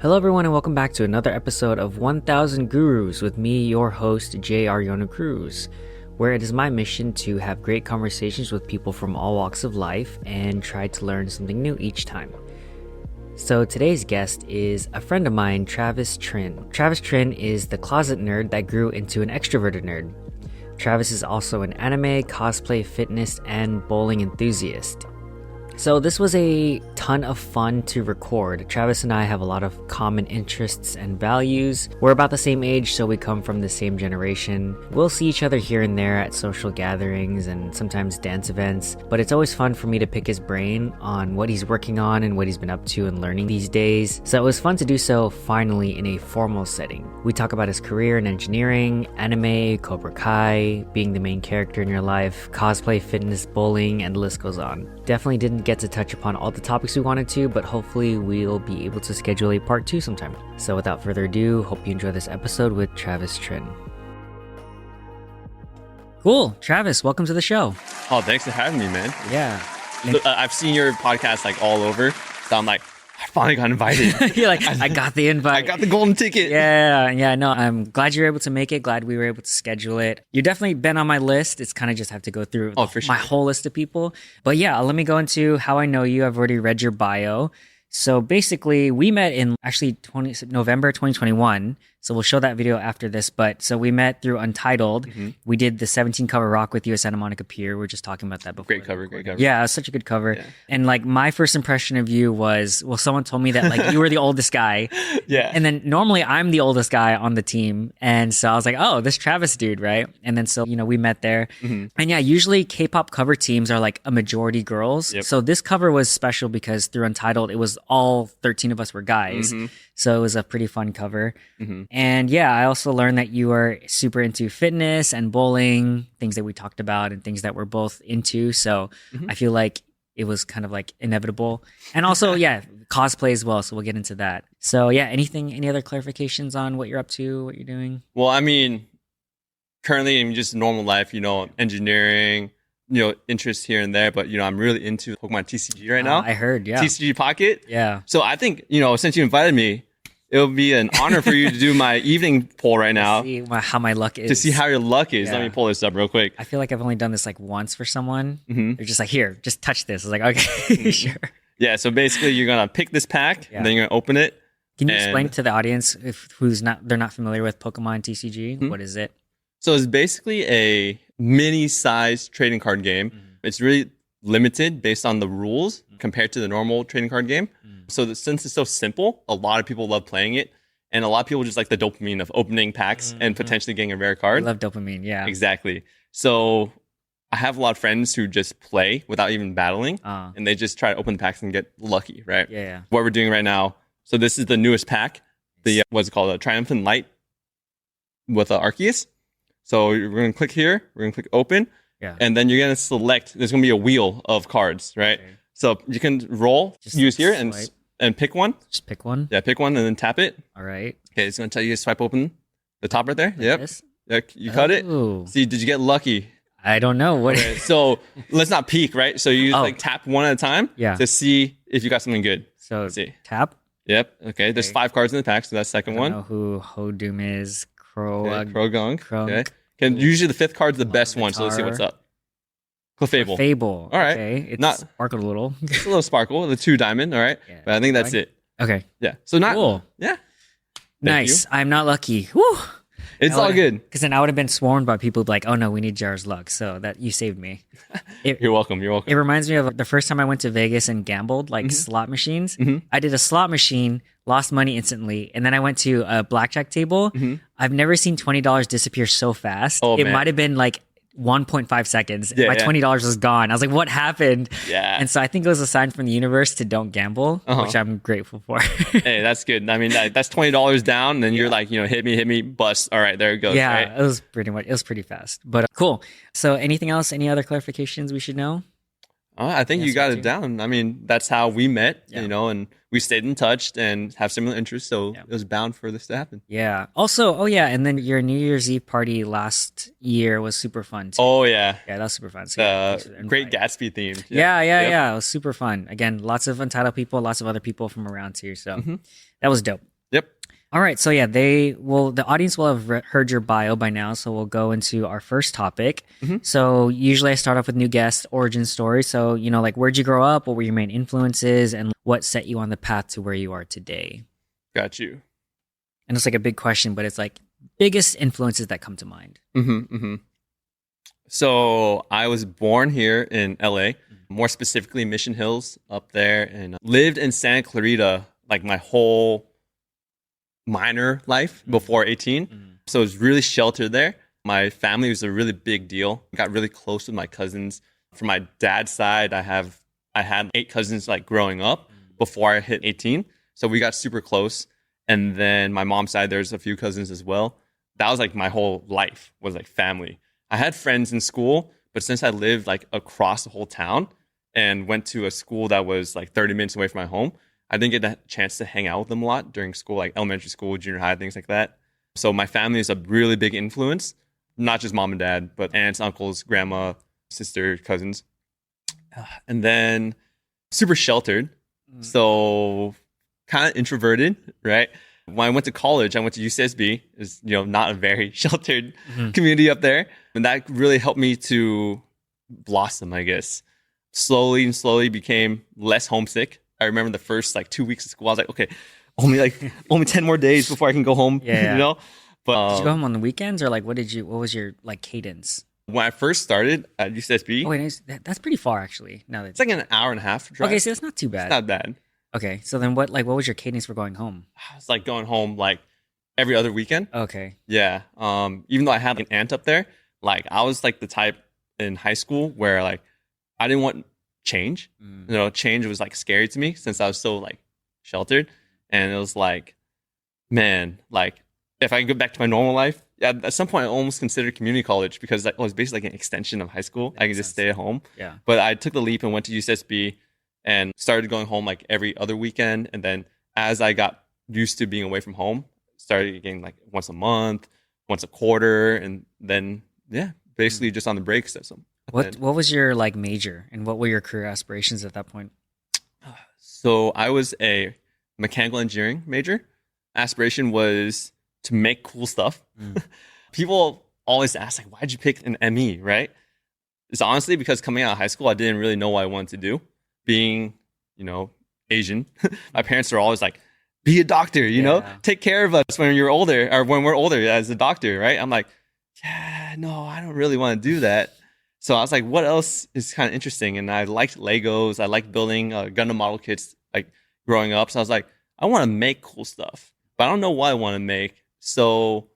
Hello everyone and welcome back to another episode of 1000 Gurus with me, your host, J. Ariana Cruz, where it is my mission to have great conversations with people from all walks of life and try to learn something new each time. So today's guest is a friend of mine, Travis Trinh. Travis Trinh is the closet nerd that grew into an extroverted nerd. Travis is also an anime, cosplay, fitness, and bowling enthusiast. So this was a ton of fun to record. Travis and I have a lot of common interests and values. We're about the same age, so we come from the same generation. We'll see each other here and there at social gatherings and sometimes dance events, but it's always fun for me to pick his brain on what he's working on and what he's been up to and learning these days. So it was fun to do so finally in a formal setting. We talk about his career in engineering, anime, Cobra Kai, being the main character in your life, cosplay, fitness, bowling, and the list goes on. Definitely didn't get to touch upon all the topics we wanted to, but hopefully we'll be able to schedule a part 2 sometime. So without further ado, hope you enjoy this episode with Travis Trinh. Cool. Travis, welcome to the show. Oh, thanks for having me, man. Yeah. I've seen your podcast like all over, so I'm like, I finally got invited. You're like, I got the invite. I got the golden ticket. Yeah, no, I'm glad you were able to make it. Glad we were able to schedule it. You've definitely been on my list. It's kind of just have to go through my whole list of people. But yeah, let me go into how I know you. I've already read your bio. So basically, we met in actually November 2021. So we'll show that video after this. But so we met through Untitled. Mm-hmm. We did the 17 cover rock with you at Santa Monica Pier. We were just talking about that before. Great cover. Yeah, it was such a good cover. Yeah. And like my first impression of you was, well, someone told me that like you were the oldest guy. Yeah. And then normally I'm the oldest guy on the team. And so I was like, oh, this Travis dude, right? And then so, we met there. Mm-hmm. And yeah, usually K-pop cover teams are like a majority girls. Yep. So this cover was special because through Untitled, it was all 13 of us were guys. Mm-hmm. So it was a pretty fun cover. Mm-hmm. And yeah, I also learned that you are super into fitness and bowling, things that we talked about and things that we're both into. So I feel like it was kind of like inevitable. And also, yeah, cosplay as well. So we'll get into that. So yeah, any other clarifications on what you're up to, what you're doing? Well, I mean, currently in just normal life, engineering, interest here and there, but I'm really into Pokemon TCG right now. I heard, yeah. TCG Pocket. Yeah. So I think, since you invited me, it would be an honor for you to do my evening poll right now. To see how my luck is. To see how your luck is. Yeah. Let me pull this up real quick. I feel like I've only done this like once for someone. Mm-hmm. They're just like, here, just touch this. I was like, okay, sure. Yeah, so basically you're going to pick this pack, and then you're going to open it. Can you explain to the audience they're not familiar with Pokemon TCG? Mm-hmm. What is it? So it's basically a mini-sized trading card game. Mm-hmm. It's really limited based on the rules compared to the normal trading card game. So since it's so simple, a lot of people love playing it. And a lot of people just like the dopamine of opening packs and potentially getting a rare card. I love dopamine, yeah. Exactly. So I have a lot of friends who just play without even battling. And they just try to open the packs and get lucky, right? Yeah. What we're doing right now. So this is the newest pack. The what's it called? A Triumphant Light with Arceus. So we're going to click here. We're going to click open. Yeah. And then you're going to select. There's going to be a wheel of cards, right? Okay. So you can roll, just use here and pick one. Just pick one? Yeah, pick one and then tap it. All right. Okay, it's going to tell you to swipe open the top right there. Like yep. This? You cut it. See, did you get lucky? I don't know. What? Okay, so let's not peek, right? So you just tap one at a time to see if you got something good. So let's see. Tap. Yep. Okay, there's 5 cards in the pack, so that's second one. I don't know who Hodoom is. Krogunk. Okay. Usually the 5th card's the best one, so let's see what's up. Clefable. All right. Okay. It's not sparkled a little. It's a little sparkle. The 2 diamond. All right. Yeah. But I think that's it. Okay. Yeah. So not cool. Yeah. Nice. I'm not lucky. Woo. It's all good. Because then I would have been swarmed by people like, oh no, we need Jar's luck. So that you saved me. You're welcome. It reminds me of the first time I went to Vegas and gambled, like slot machines. Mm-hmm. I did a slot machine, lost money instantly. And then I went to a blackjack table. Mm-hmm. I've never seen $20 disappear so fast. It might have been like 1.5 seconds. My $20 was gone. I was like, what happened? Yeah. And so I think it was a sign from the universe to don't gamble, which I'm grateful for. Hey, that's good. I mean, that's $20 down. And then you're like, hit me, bust. All right, there it goes. Yeah, right? It was pretty fast. But cool. So anything else? Any other clarifications we should know? I think you got it down. I mean, that's how we met, and we stayed in touch and have similar interests. So it was bound for this to happen. Yeah. Also, and then your New Year's Eve party last year was super fun too. Oh, yeah. Yeah, that was super fun. So Great Gatsby themed. Yeah. It was super fun. Again, lots of Untitled people, lots of other people from around too. So that was dope. All right, so yeah, the audience will have heard your bio by now, so we'll go into our first topic. So usually I start off with new guest origin story. So, like where'd you grow up? What were your main influences and what set you on the path to where you are today? Got you. And it's like a big question, but it's like biggest influences that come to mind. So I was born here in LA, more specifically Mission Hills up there, and lived in Santa Clarita like my whole minor life before 18. So it was really sheltered there. My family was a really big deal. I got really close with my cousins. From my dad's side, I had 8 cousins like growing up before I hit 18. So we got super close. And then my mom's side, there's a few cousins as well. That was like my whole life was like family. I had friends in school, but since I lived like across the whole town and went to a school that was like 30 minutes away from my home, I didn't get that chance to hang out with them a lot during school, like elementary school, junior high, things like that. So my family is a really big influence, not just mom and dad, but aunts, uncles, grandma, sister, cousins. And then super sheltered. So kind of introverted, right? When I went to college, I went to UCSB. It's, not a very sheltered community up there. And that really helped me to blossom, I guess. Slowly and slowly became less homesick. I remember the first like 2 weeks of school, I was like, okay, only 10 more days before I can go home, Yeah. But did you go home on the weekends or like what was your like cadence? When I first started at UCSB, Oh, wait, that's pretty far actually. Now that it's like an hour and a half drive. Okay, so that's not too bad. It's not bad. Okay, so then what was your cadence for going home? It's like going home like every other weekend. Okay. Yeah. Even though I had like, an aunt up there, like I was like the type in high school where like I didn't want change. Change was like scary to me since I was so like sheltered. And it was like, man, like if I can go back to my normal life, at some point I almost considered community college because it was basically like an extension of high school. I could just stay at home. Yeah. But I took the leap and went to UCSB and started going home like every other weekend. And then as I got used to being away from home, started getting like once a month, once a quarter. And then, basically just on the breaks. What was your like major and what were your career aspirations at that point? So I was a mechanical engineering major. Aspiration was to make cool stuff. People always ask like, why'd you pick an ME, right? It's honestly because coming out of high school, I didn't really know what I wanted to do. Being, Asian, my parents are always like, be a doctor, take care of us when you're older or when we're older as a doctor, right? I'm like, yeah, no, I don't really want to do that. So I was like, what else is kind of interesting? And I liked Legos. I liked building Gundam model kits like growing up. So I was like, I want to make cool stuff, but I don't know what I want to make. So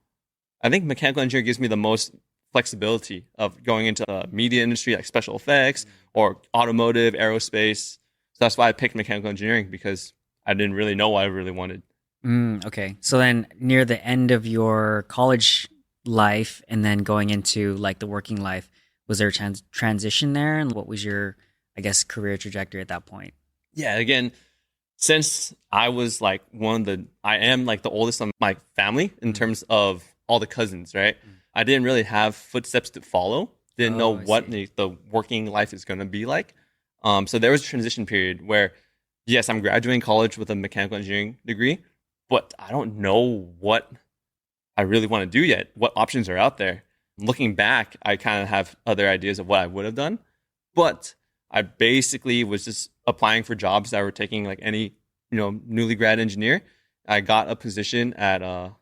I think mechanical engineering gives me the most flexibility of going into the media industry, like special effects or automotive, aerospace. So that's why I picked mechanical engineering because I didn't really know what I really wanted. Okay. So then near the end of your college life and then going into like the working life, was there a transition there? And what was your, I guess, career trajectory at that point? Yeah, again, since I was like I am like the oldest of my family in terms of all the cousins, right? I didn't really have footsteps to follow. Didn't know what the working life is going to be like. So there was a transition period where, yes, I'm graduating college with a mechanical engineering degree, but I don't know what I really want to do yet. What options are out there? Looking back, I kind of have other ideas of what I would have done, but I basically was just applying for jobs that were taking like any, newly grad engineer. I got a position at a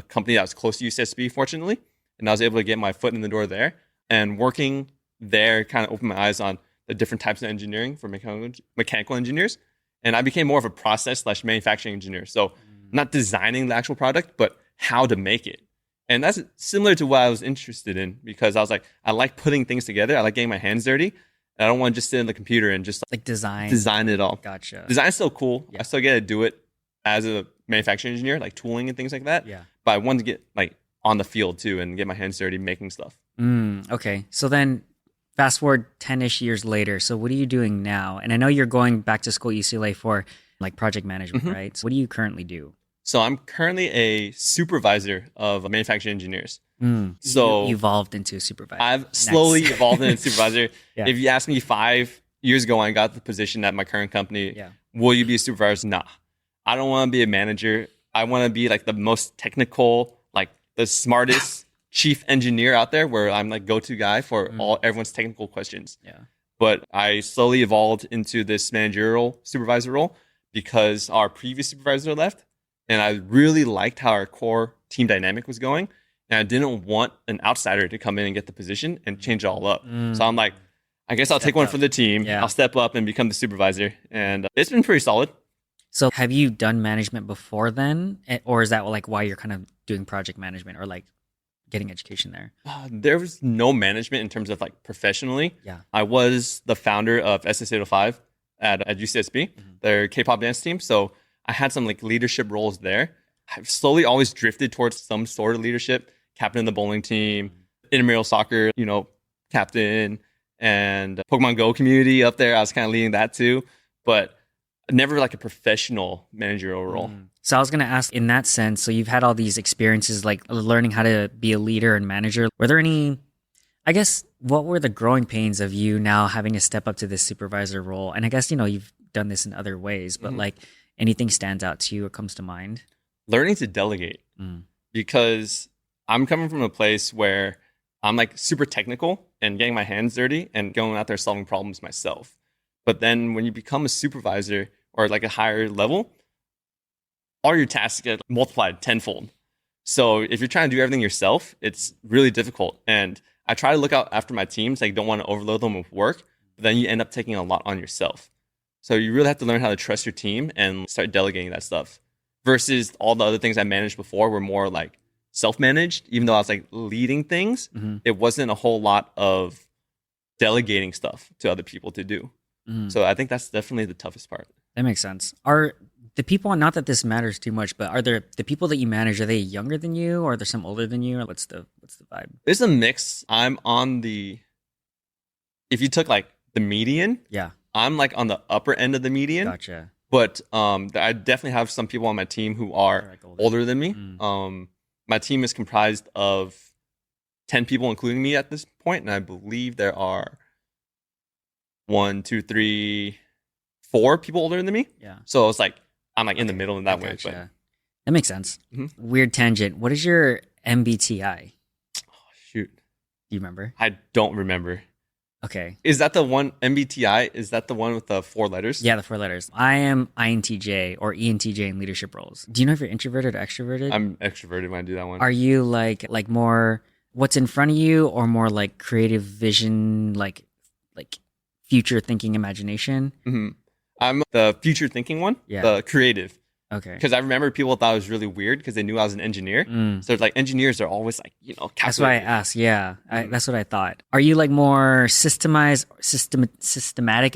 company that was close to UCSB, fortunately, and I was able to get my foot in the door there. And working there kind of opened my eyes on the different types of engineering for mechanical engineers. And I became more of a process/manufacturing engineer. So not designing the actual product, but how to make it. And that's similar to what I was interested in because I was like, I like putting things together. I like getting my hands dirty. And I don't want to just sit in the computer and just like design it all. Gotcha. Design's still cool. Yeah. I still get to do it as a manufacturing engineer, like tooling and things like that. Yeah. But I wanted to get like on the field too and get my hands dirty making stuff. Okay. So then fast forward 10-ish years later. So what are you doing now? And I know you're going back to school at UCLA for like project management, right? So what do you currently do? So I'm currently a supervisor of manufacturing engineers. So you evolved into a supervisor. I've slowly evolved into a supervisor. Yeah. If you asked me 5 years ago when I got the position at my current company, will you be a supervisor? Nah. I don't want to be a manager. I want to be like the most technical, like the smartest chief engineer out there, where I'm like go-to guy for everyone's technical questions. Yeah. But I slowly evolved into this managerial supervisor role because our previous supervisor left, and I really liked how our core team dynamic was going, and I didn't want an outsider to come in and get the position and change it all up. So I'm like, I guess I'll take one for the team. Yeah. I'll step up and become the supervisor, and it's been pretty solid. So have you done management before then? Or is that like why you're kind of doing project management or like getting education there? There was no management in terms of like professionally. Yeah. I was the founder of SS805 at UCSB, their K-pop dance team. So I had some like leadership roles there. I've slowly always drifted towards some sort of leadership, captain of the bowling team, intramural soccer, captain, and Pokemon Go community up there. I was kind of leading that too, but never like a professional managerial role. So I was going to ask in that sense, so you've had all these experiences like learning how to be a leader and manager. Were there any, I guess, what were the growing pains of you now having to step up to this supervisor role? And I guess, you've done this in other ways, but like anything stands out to you or comes to mind? Learning to delegate, because I'm coming from a place where I'm like super technical and getting my hands dirty and going out there solving problems myself. But then when you become a supervisor or like a higher level, all your tasks get multiplied tenfold. So if you're trying to do everything yourself, it's really difficult. And I try to look out after my teams. Like, don't want to overload them with work, but then you end up taking a lot on yourself. So you really have to learn how to trust your team and start delegating that stuff. Versus all the other things I managed before were more like self-managed. Even though I was like leading things, it wasn't a whole lot of delegating stuff to other people to do. So I think that's definitely the toughest part. That makes sense. Are the people, not that this matters too much, but are there the people that you manage, are they younger than you or are there some older than you? Or what's the vibe? It's a mix. I'm on if you took like the median, I'm like on the upper end of the median. Gotcha. But I definitely have some people on my team who are like older than me. My team is comprised of 10 people, including me at this point, and I believe there are 1, 2, 3, 4 people older than me. Yeah. So it's like I'm like in the middle in that way. But that makes sense. Weird tangent. What is your MBTI? Oh, shoot. Do you remember? I don't remember. Okay. Is that the one MBTI? Is that the one with the 4 letters? Yeah, the 4 letters. I am INTJ or ENTJ in leadership roles. Do you know if you're introverted or extroverted? I'm extroverted when I do that one. Are you like more what's in front of you or more like creative vision, like future thinking imagination? I'm the future thinking one, the creative. Okay. Because I remember people thought it was really weird because they knew I was an engineer. So it's like engineers are always like, That's why I asked. Yeah, that's what I thought. Are you like more systematic,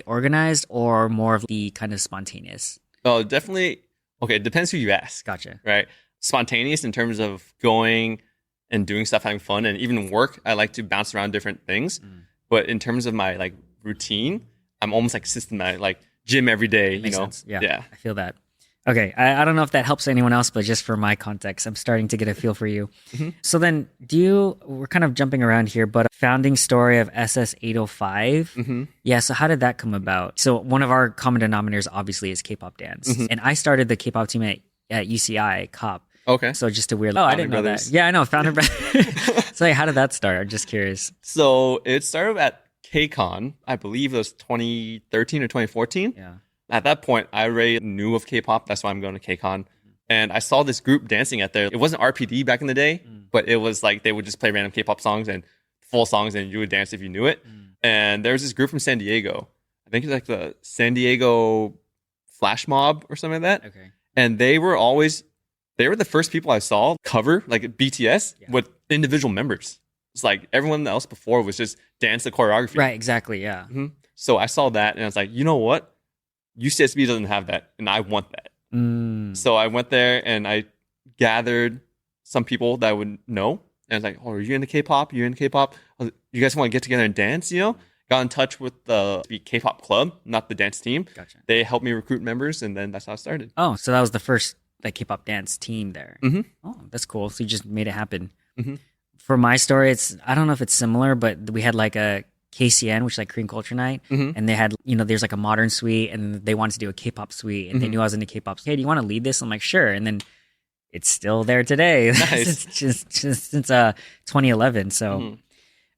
organized, or more of the kind of spontaneous? Oh, definitely. Okay, it depends who you ask. Gotcha. Right? Spontaneous in terms of going and doing stuff, having fun, and even work. I like to bounce around different things. But in terms of my like routine, I'm almost like systematic, like gym every day. Makes sense. Yeah, I feel that. Okay, I don't know if that helps anyone else, but just for my context, I'm starting to get a feel for you. So then, we're kind of jumping around here, but founding story of SS805. Yeah, so how did that come about? So one of our common denominators obviously is K-pop dance. And I started the K-pop team at UCI, COP. Okay. So just a weird, I didn't know that. Yeah, I know, Founder Brothers. So how did that start? I'm just curious. So it started at KCON, I believe it was 2013 or 2014. Yeah. At that point, I already knew of K-pop. That's why I'm going to KCON. And I saw this group dancing at there. It wasn't RPD back in the day, but it was like they would just play random K-pop songs and full songs, and you would dance if you knew it. And there was this group from San Diego. I think it's like the San Diego Flash Mob or something like that. Okay. And they were the first people I saw cover like BTS with individual members. It's like everyone else before was just dance the choreography. Right, exactly, yeah. So I saw that and I was like, you know what? UCSB doesn't have that, and I want that. So I went there and I gathered some people that I would know. And I was like, oh, are you into K-pop? You into K-pop? You guys want to get together and dance, Got in touch with the K-pop club, not the dance team. Gotcha. They helped me recruit members, and then that's how I started. Oh, so that was the first K-pop dance team there. Oh, that's cool. So you just made it happen. For my story, I don't know if it's similar, but we had like a KCN, which is like Korean Culture Night, and they had, there's like a modern suite, and they wanted to do a K-pop suite, and they knew I was into K-pop. Hey, do you want to lead this? I'm like, sure. And then it's still there today. Nice. It's just since 2011. So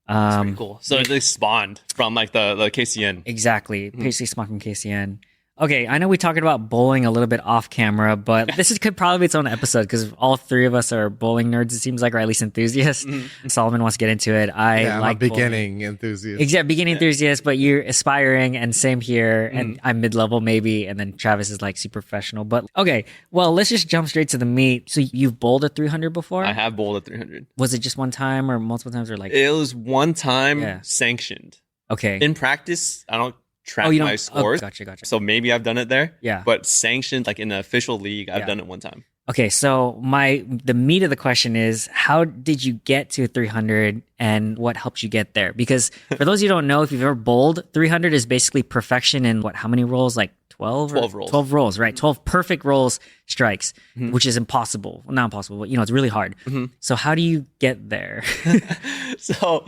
That's pretty cool. So it spawned from like the KCN. exactly, basically spawned from KCN. Okay, I know we talked about bowling a little bit off camera, but could probably be its own episode because all three of us are bowling nerds, it seems like, or at least enthusiasts. Solomon wants to get into it. I'm like a beginning enthusiast. Exactly, beginning enthusiast, but you're aspiring, and same here. And I'm mid-level maybe, and then Travis is like super professional. But okay, well, let's just jump straight to the meat. So you've bowled at 300 before? I have bowled at 300. Was it just one time or multiple times, or like? It was one time sanctioned. Okay. In practice, I don't track my scores. Gotcha. So maybe I've done it there. Yeah. But sanctioned, like in the official league, I've done it one time. Okay, so the meat of the question is, how did you get to 300 and what helped you get there? Because for those of you who don't know, if you've ever bowled, 300 is basically perfection in how many rolls? Like 12? 12 rolls. 12 rolls, right? 12 perfect rolls strikes, which is impossible. Well, not impossible, but it's really hard. So how do you get there? So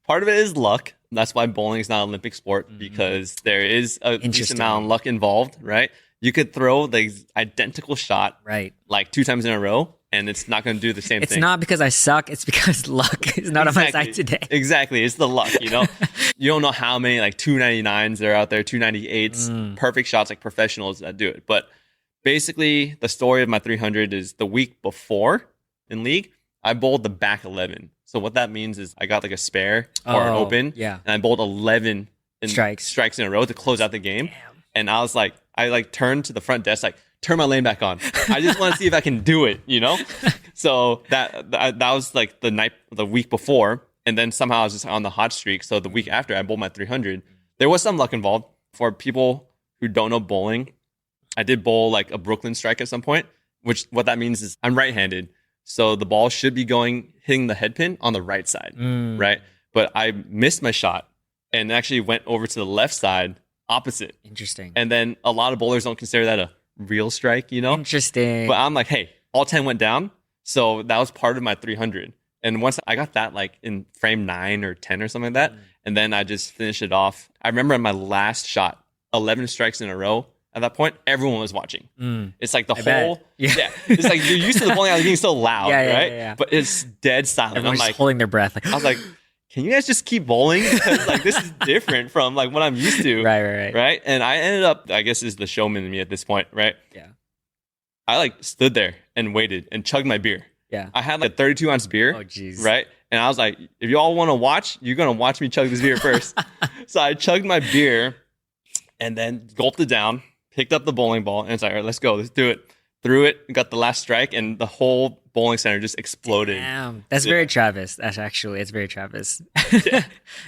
part of it is luck. That's why bowling is not an Olympic sport, because there is a decent amount of luck involved, right? You could throw the identical shot like 2 times in a row, and it's not going to do the same thing. It's not because I suck. It's because luck is not on my side today. Exactly. It's the luck, You don't know how many like 299s there are out there, 298s, perfect shots, like professionals that do it. But basically, the story of my 300 is the week before in league, I bowled the back 11. So what that means is I got like a spare or an open, and I bowled 11 strikes in a row to close out the game. Damn. And I was like, turned to the front desk, like, turn my lane back on. I just want to see if I can do it, So that was like the week before. And then somehow I was just on the hot streak. So the week after, I bowled my 300. There was some luck involved. For people who don't know bowling, I did bowl like a Brooklyn strike at some point, which what that means is I'm right-handed. So the ball should be hitting the head pin on the right side, right? But I missed my shot and actually went over to the left side opposite. Interesting. And then a lot of bowlers don't consider that a real strike, Interesting. But I'm like, hey, all 10 went down. So that was part of my 300. And once I got that like in frame 9 or 10 or something like that, and then I just finished it off. I remember in my last shot, 11 strikes in a row. At that point, everyone was watching. It's like it's like you're used to the bowling alley being so loud, right? Yeah. But it's dead silent. Everyone's I'm just like holding their breath. I was like, can you guys just keep bowling? Because like this is different from like what I'm used to. Right. And I ended up, I guess is the showman in me at this point, right? Yeah. I like stood there and waited and chugged my beer. Yeah. I had like a 32-ounce beer. Oh, jeez. Right. And I was like, if you all want to watch, you're going to watch me chug this beer first. So I chugged my beer and then gulped it down, picked up the bowling ball, and it's like, all right, let's go. Let's do it. Threw it, got the last strike, and the whole bowling center just exploded. Damn. That's very Travis. It's very Travis.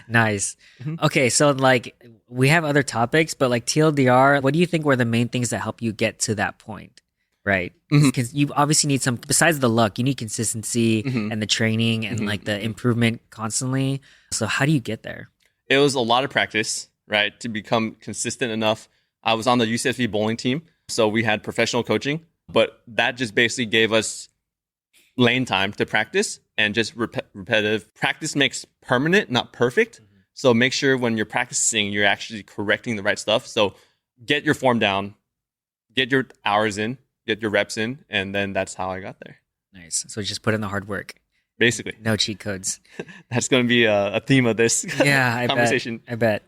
Nice. Okay, so like we have other topics, but like TLDR, what do you think were the main things that help you get to that point? Right? Because you obviously need some, besides the luck, you need consistency and the training and like the improvement constantly. So how do you get there? It was a lot of practice, right? To become consistent enough. I was on the UCSB bowling team, so we had professional coaching, but that just basically gave us lane time to practice and just repetitive. Practice makes permanent, not perfect. So make sure when you're practicing, you're actually correcting the right stuff. So get your form down, get your hours in, get your reps in, and then that's how I got there. Nice. So just put in the hard work. Basically. No cheat codes. That's going to be a theme of this conversation. I bet.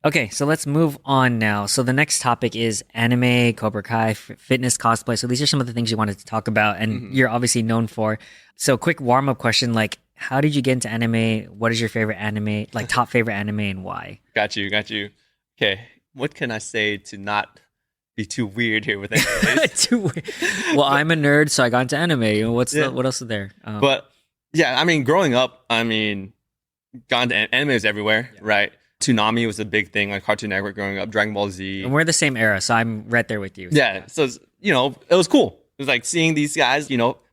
Okay, so let's move on now. So the next topic is anime, Cobra Kai, fitness, cosplay. So these are some of the things you wanted to talk about and you're obviously known for. So quick warm-up question, like how did you get into anime? What is your favorite anime, like top favorite anime and why? Got you. Okay, what can I say to not be too weird here with anime? Too weird. Well, I'm a nerd, so I got into anime. What else is there? But yeah, I mean, growing up, gone to anime is everywhere, right? Toonami was a big thing, like Cartoon Network growing up, Dragon Ball Z. And we're the same era, so I'm right there with you. Yeah, so it's, it was cool. It was like seeing these guys,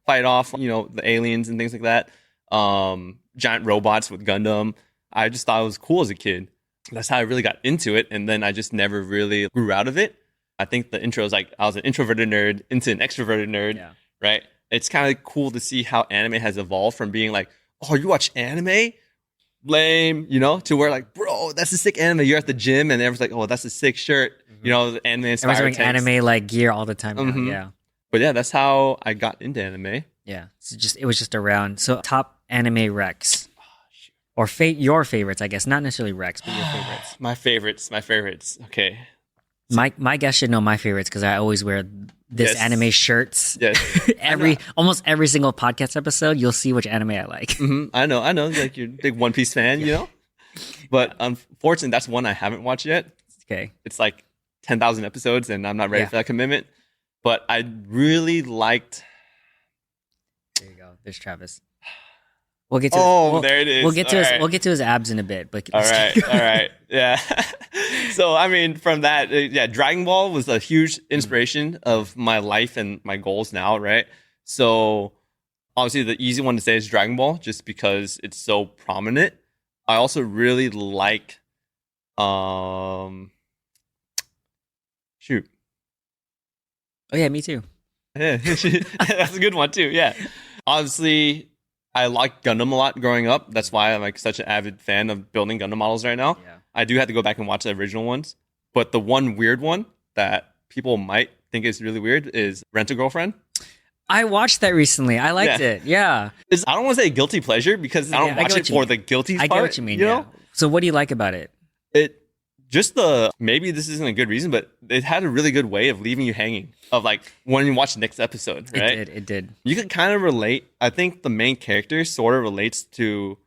fight off, the aliens and things like that. Giant robots with Gundam. I just thought it was cool as a kid. That's how I really got into it, and then I just never really grew out of it. I think the intro is like I was an introverted nerd into an extroverted nerd, right? It's kind of cool to see how anime has evolved from being like, oh, you watch anime? Lame, to where like, bro, that's a sick anime. You're at the gym and everyone's like, oh, that's a sick shirt. The anime inspired. Everyone's doing anime like gear all the time now. Yeah. But yeah, that's how I got into anime. Yeah. So it was just around. So top anime recs or your favorites, I guess, not necessarily recs, but your favorites. My favorites. Okay. My guest should know my favorites because I always wear this Yes. anime shirts. Yes. Almost every single podcast episode, you'll see which anime I like. I know. Like you're a big One Piece fan, you know? But unfortunately, that's one I haven't watched yet. Okay. It's like 10,000 episodes and I'm not ready Yeah. for that commitment. But I really liked... There you go. There's Travis. We'll get to there it is. We'll get to All his right. we'll get to his abs in a bit, but All right. Yeah. So, I mean, from that, yeah, Dragon Ball was a huge inspiration of my life and my goals now, right? So, obviously, the easy one to say is Dragon Ball, just because it's so prominent. I also really like, shoot. Oh yeah, me too. Yeah, that's a good one too. Yeah. Obviously, I liked Gundam a lot growing up. That's why I'm like such an avid fan of building Gundam models right now. Yeah. I do have to go back and watch the original ones. But the one weird one that people might think is really weird is Rent a Girlfriend. I watched that recently. I liked Yeah. it. Yeah. I don't want to say guilty pleasure because I don't Yeah, I watch get it what you for mean. the guilty I part. get what you mean. You Yeah. know? So what do you like about it? It just maybe this isn't a good reason, but it had a really good way of leaving you hanging of like when you watch the next episode, right? It did. You can kind of relate. I think the main character sort of relates to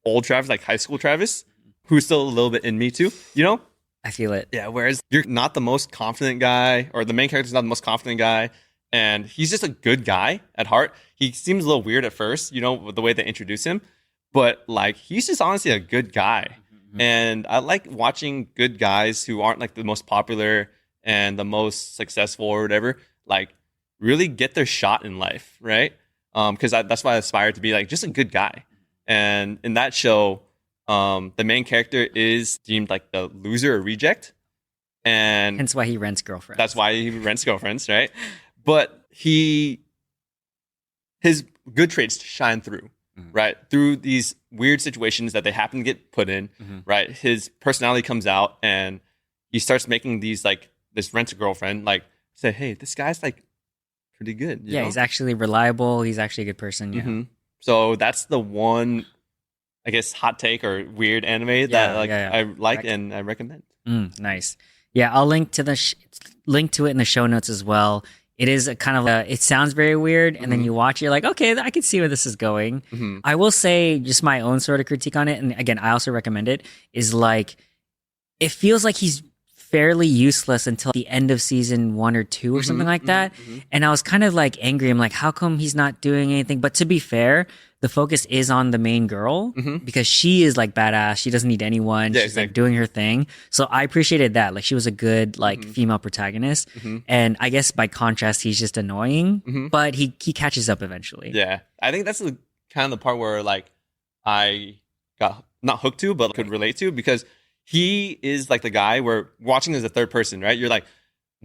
old Travis, like high school Travis, who's still a little bit in me too, you know? I feel it. Yeah, whereas you're not the most confident guy, or the main character's not the most confident guy, and he's just a good guy at heart. He seems a little weird at first, you know, with the way they introduce him, but like he's just honestly a good guy. And I like watching good guys who aren't like the most popular and the most successful or whatever, like really get their shot in life, right? Because that's why I aspire to be like just a good guy. And in that show, the main character is deemed like the loser or reject. And Hence why he rents girlfriends. that's why he rents girlfriends, right? But his good traits shine through, right? Through these weird situations that they happen to get put in, right? His personality comes out and he starts making these like this rent a girlfriend, like say, hey, this guy's like pretty good. You Yeah, know? he's actually reliable. He's actually a good person. Yeah. Mhm. So that's the one, I guess, hot take or weird anime that I like and I recommend. Nice. Yeah, I'll link to link to it in the show notes as well. It is a kind of it sounds very weird, and then you watch it, you're like, okay, I can see where this is going. I will say just my own sort of critique on it, and again, I also recommend it, is like, it feels like he's fairly useless until the end of season 1 or 2 or something like that. And I was kind of like angry. I'm like, how come he's not doing anything? But to be fair, the focus is on the main girl because she is like badass. She doesn't need anyone. Yeah, She's like exactly. doing her thing. So I appreciated that. Like she was a good like female protagonist. And I guess by contrast, he's just annoying, but he catches up eventually. Yeah, I think that's kind of the part where like I got not hooked to, but could relate to, because he is like the guy where watching as a third person, right? You're like,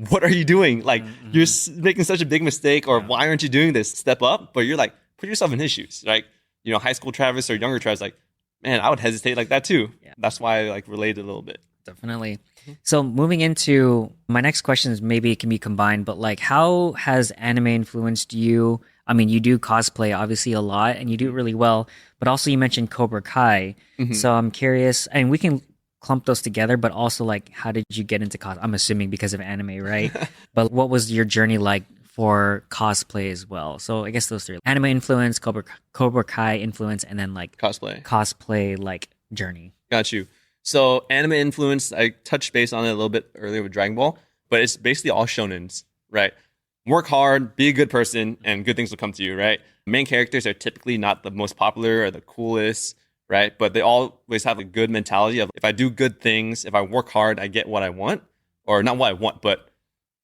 what are you doing? Like you're making such a big mistake, or why aren't you doing this? Step up. But you're like, put yourself in his shoes, like, you know, high school Travis or younger Travis, like, man, I would hesitate like that too. Yeah. That's why I like related a little bit. Definitely. So moving into my next question is, maybe it can be combined, but like, how has anime influenced you? I mean, you do cosplay obviously a lot and you do it really well, but also you mentioned Cobra Kai. So I'm curious, and we can clump those together, but also like, how did you get into cos? I'm assuming because of anime, right? But what was your journey like for cosplay as well? So I guess those three: anime influence, Cobra Kai influence, and then like cosplay like journey. Got you. So anime influence, I touched base on it a little bit earlier with Dragon Ball, but it's basically all shonens, right? Work hard, be a good person, and good things will come to you, right? Main characters are typically not the most popular or the coolest, right? But they always have a good mentality of, if I do good things, if I work hard, I get what I want. Or not what I want, but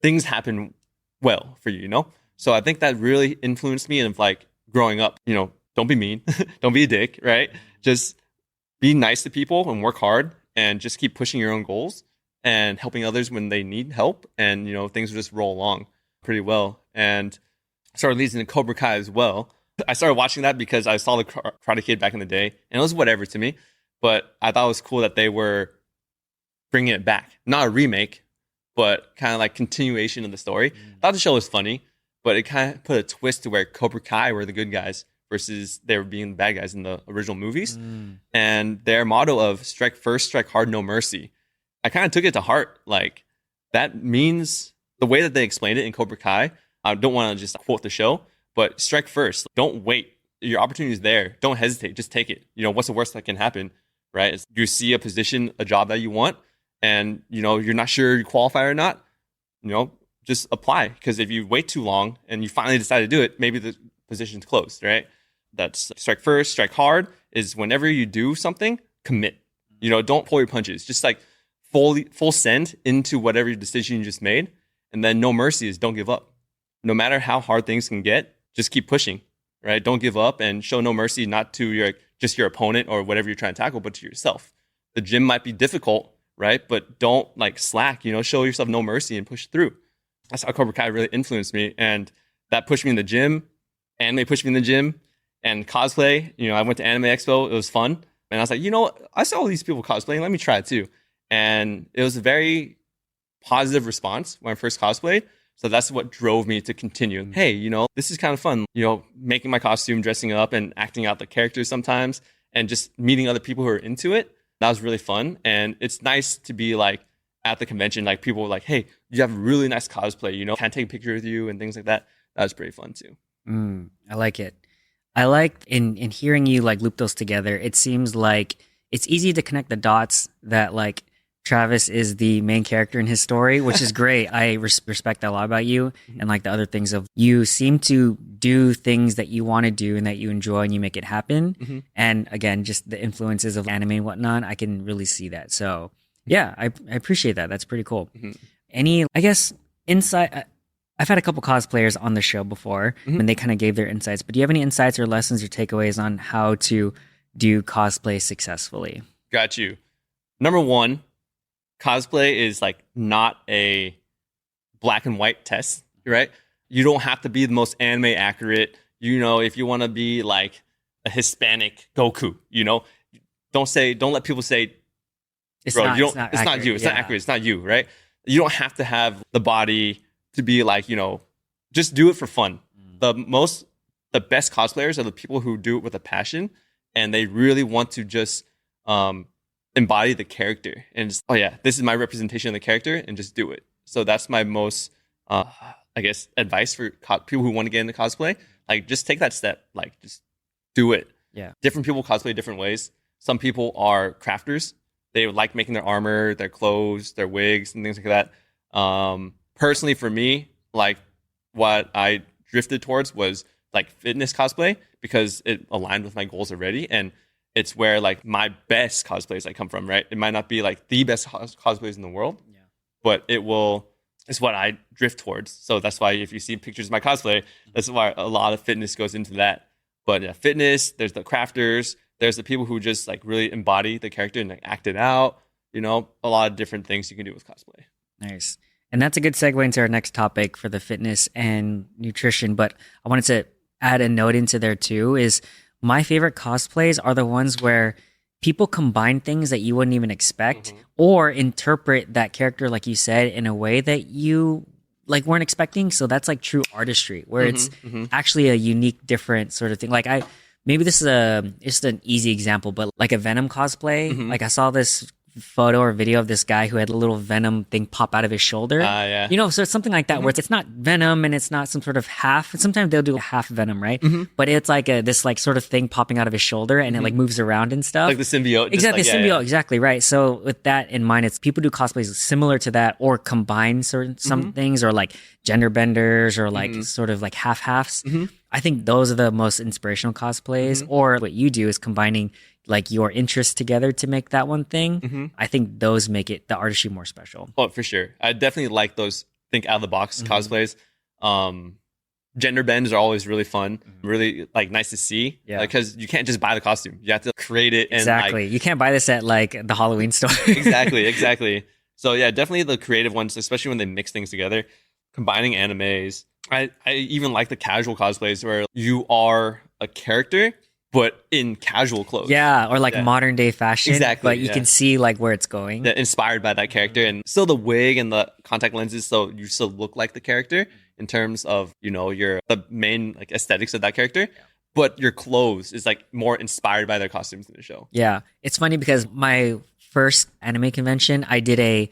things happen well for you, you know? So I think that really influenced me in like growing up, you know, don't be mean, don't be a dick, right? Just be nice to people and work hard and just keep pushing your own goals and helping others when they need help. And, you know, things will just roll along pretty well. And started leading to Cobra Kai as well. I started watching that because I saw the Karate Kid back in the day, and it was whatever to me. But I thought it was cool that they were bringing it back. Not a remake, but kind of like continuation of the story. I thought the show was funny. but it kind of put a twist to where Cobra Kai were the good guys versus they were being the bad guys in the original movies. And their motto of strike first, strike hard, no mercy. I kind of took it to heart. Like, that means the way that they explained it in Cobra Kai. I don't want to just quote the show, but strike first. Don't wait. Your opportunity is there. Don't hesitate. Just take it. What's the worst that can happen, right? It's you see a position, a job that you want, and, you're not sure you qualify or not, just apply. Because if you wait too long and you finally decide to do it, maybe the position's closed, right? That's strike first, strike hard is whenever you do something, commit. Don't pull your punches. Just like full send into whatever decision you just made. And then no mercy is don't give up. No matter how hard things can get, just keep pushing, right? Don't give up and show no mercy, not to your opponent or whatever you're trying to tackle, but to yourself. The gym might be difficult, right? But don't slack, show yourself no mercy and push through. That's how Cobra Kai really influenced me. And that pushed me in the gym. Anime pushed me in the gym. And cosplay, I went to Anime Expo. It was fun. And I was like, I saw all these people cosplaying. Let me try it too. And it was a very positive response when I first cosplayed. So that's what drove me to continue. Hey, this is kind of fun. Making my costume, dressing up and acting out the characters sometimes and just meeting other people who are into it. That was really fun. And it's nice to be at the convention, people were like, hey, you have a really nice cosplay, can I take a picture with you and things like that. That was pretty fun too. I like it. I like in hearing you loop those together. It seems like it's easy to connect the dots that Travis is the main character in his story, which is great. I respect that a lot about you. And the other things of you seem to do things that you want to do and that you enjoy and you make it happen. And again, just the influences of anime and whatnot, I can really see that. So yeah, I appreciate that. That's pretty cool. Any, I guess, insight? I've had a couple cosplayers on the show before and they kind of gave their insights, but do you have any insights or lessons or takeaways on how to do cosplay successfully? Got you. Number one, cosplay is not a black and white test, right? You don't have to be the most anime accurate. If you want to be a Hispanic Goku, don't let people say, it's bro, not it's not you. It's not accurate. It's not you, right? You don't have to have the body to be just do it for fun. The best cosplayers are the people who do it with a passion and they really want to just embody the character and just, this is my representation of the character and just do it. So that's my most, advice for people who want to get into cosplay. Just take that step. Just do it. Yeah. Different people cosplay different ways. Some people are crafters. They like making their armor, their clothes, their wigs, and things like that. Personally, for me, what I drifted towards was fitness cosplay because it aligned with my goals already. And it's where my best cosplays come from, right? It might not be the best cosplays in the world, but it's what I drift towards. So that's why if you see pictures of my cosplay, that's why a lot of fitness goes into that. But yeah, fitness, there's the crafters, there's the people who just really embody the character and act it out, a lot of different things you can do with cosplay. Nice. And that's a good segue into our next topic for the fitness and nutrition. But I wanted to add a note into there too, is my favorite cosplays are the ones where people combine things that you wouldn't even expect or interpret that character, like you said, in a way that you weren't expecting. So that's true artistry where it's actually a unique, different sort of thing. Maybe this is just an easy example, but a Venom cosplay, I saw this photo or video of this guy who had a little Venom thing pop out of his shoulder. So it's something like that where it's not Venom and it's not some sort of half. Sometimes they'll do half Venom, right? But it's this sort of thing popping out of his shoulder and it moves around and stuff. The symbiote. Exactly, symbiote. Exactly right. So with that in mind, it's people do cosplays similar to that or combine some things or gender benders or sort of half-halves. I think those are the most inspirational cosplays. Or what you do is combining your interests together to make that one thing. I think those make it the artistry more special. Oh, for sure. I definitely like those think out of the box cosplays. Gender bends are always really fun, really nice to see. Yeah, because you can't just buy the costume; you have to create it. And, exactly, you can't buy this at the Halloween store. exactly. So yeah, definitely the creative ones, especially when they mix things together, combining animes. I even like the casual cosplays where you are a character but in casual clothes. Yeah, or modern day fashion. Exactly. But you can see where it's going. Inspired by that character and still the wig and the contact lenses so you still look like the character. in terms of, the main like aesthetics of that character. But your clothes is like more inspired by their costumes in the show. Yeah. It's funny because my first anime convention, I did a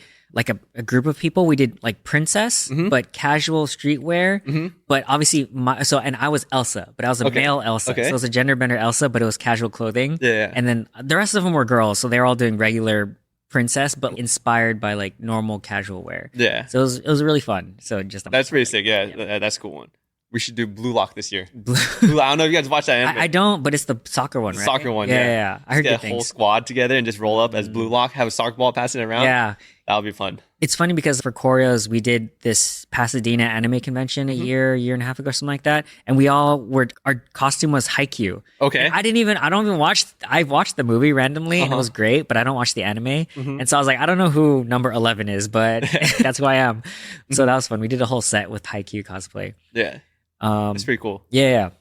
group of people. We did like princess, but casual streetwear. But obviously, and I was Elsa, but I was a male Elsa. So it was a gender bender Elsa, but it was casual clothing. Yeah. And then the rest of them were girls. So they were all doing regular princess, but inspired by like normal casual wear. Yeah. So it was really fun. So that's pretty sick. Yeah. That's a cool one. We should do Blue Lock this year. Blue I don't know if you guys watch that anime. I don't, but it's the soccer one, the right? Soccer one, yeah. I heard get good a things. whole squad together and just roll up as Blue Lock, have a soccer ball passing it around. Yeah. That'll be fun. It's funny because for choreos, we did this Pasadena anime convention a year and a half ago, something like that. And our costume was Haikyuu. Okay. And I watched the movie randomly and it was great, but I don't watch the anime. And so I was like, I don't know who number 11 is, but that's who I am. So that was fun. We did a whole set with Haikyuu cosplay. Yeah. It's pretty cool. Yeah.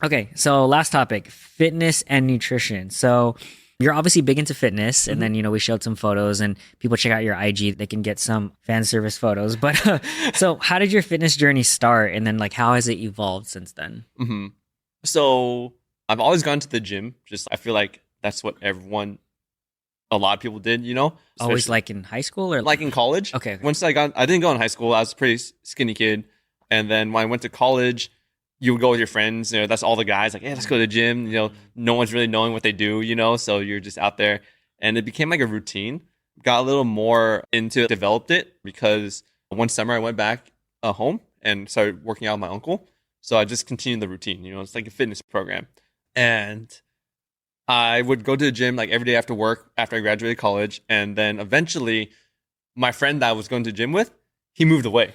Okay. So last topic, fitness and nutrition. So you're obviously big into fitness, and then, we showed some photos, and people check out your IG, they can get some fan service photos. But so how did your fitness journey start? And then like, how has it evolved since then? So I've always gone to the gym. I feel like that's what a lot of people did, Always like in high school or like in college. Okay. Once I didn't go in high school. I was a pretty skinny kid. And then when I went to college, you would go with your friends, that's all the guys like, hey, let's go to the gym. No one's really knowing what they do, so you're just out there. And it became like a routine. Got a little more into it, developed it because one summer I went back home and started working out with my uncle. So I just continued the routine, it's like a fitness program. And I would go to the gym like every day after work, after I graduated college. And then eventually my friend that I was going to the gym with, he moved away.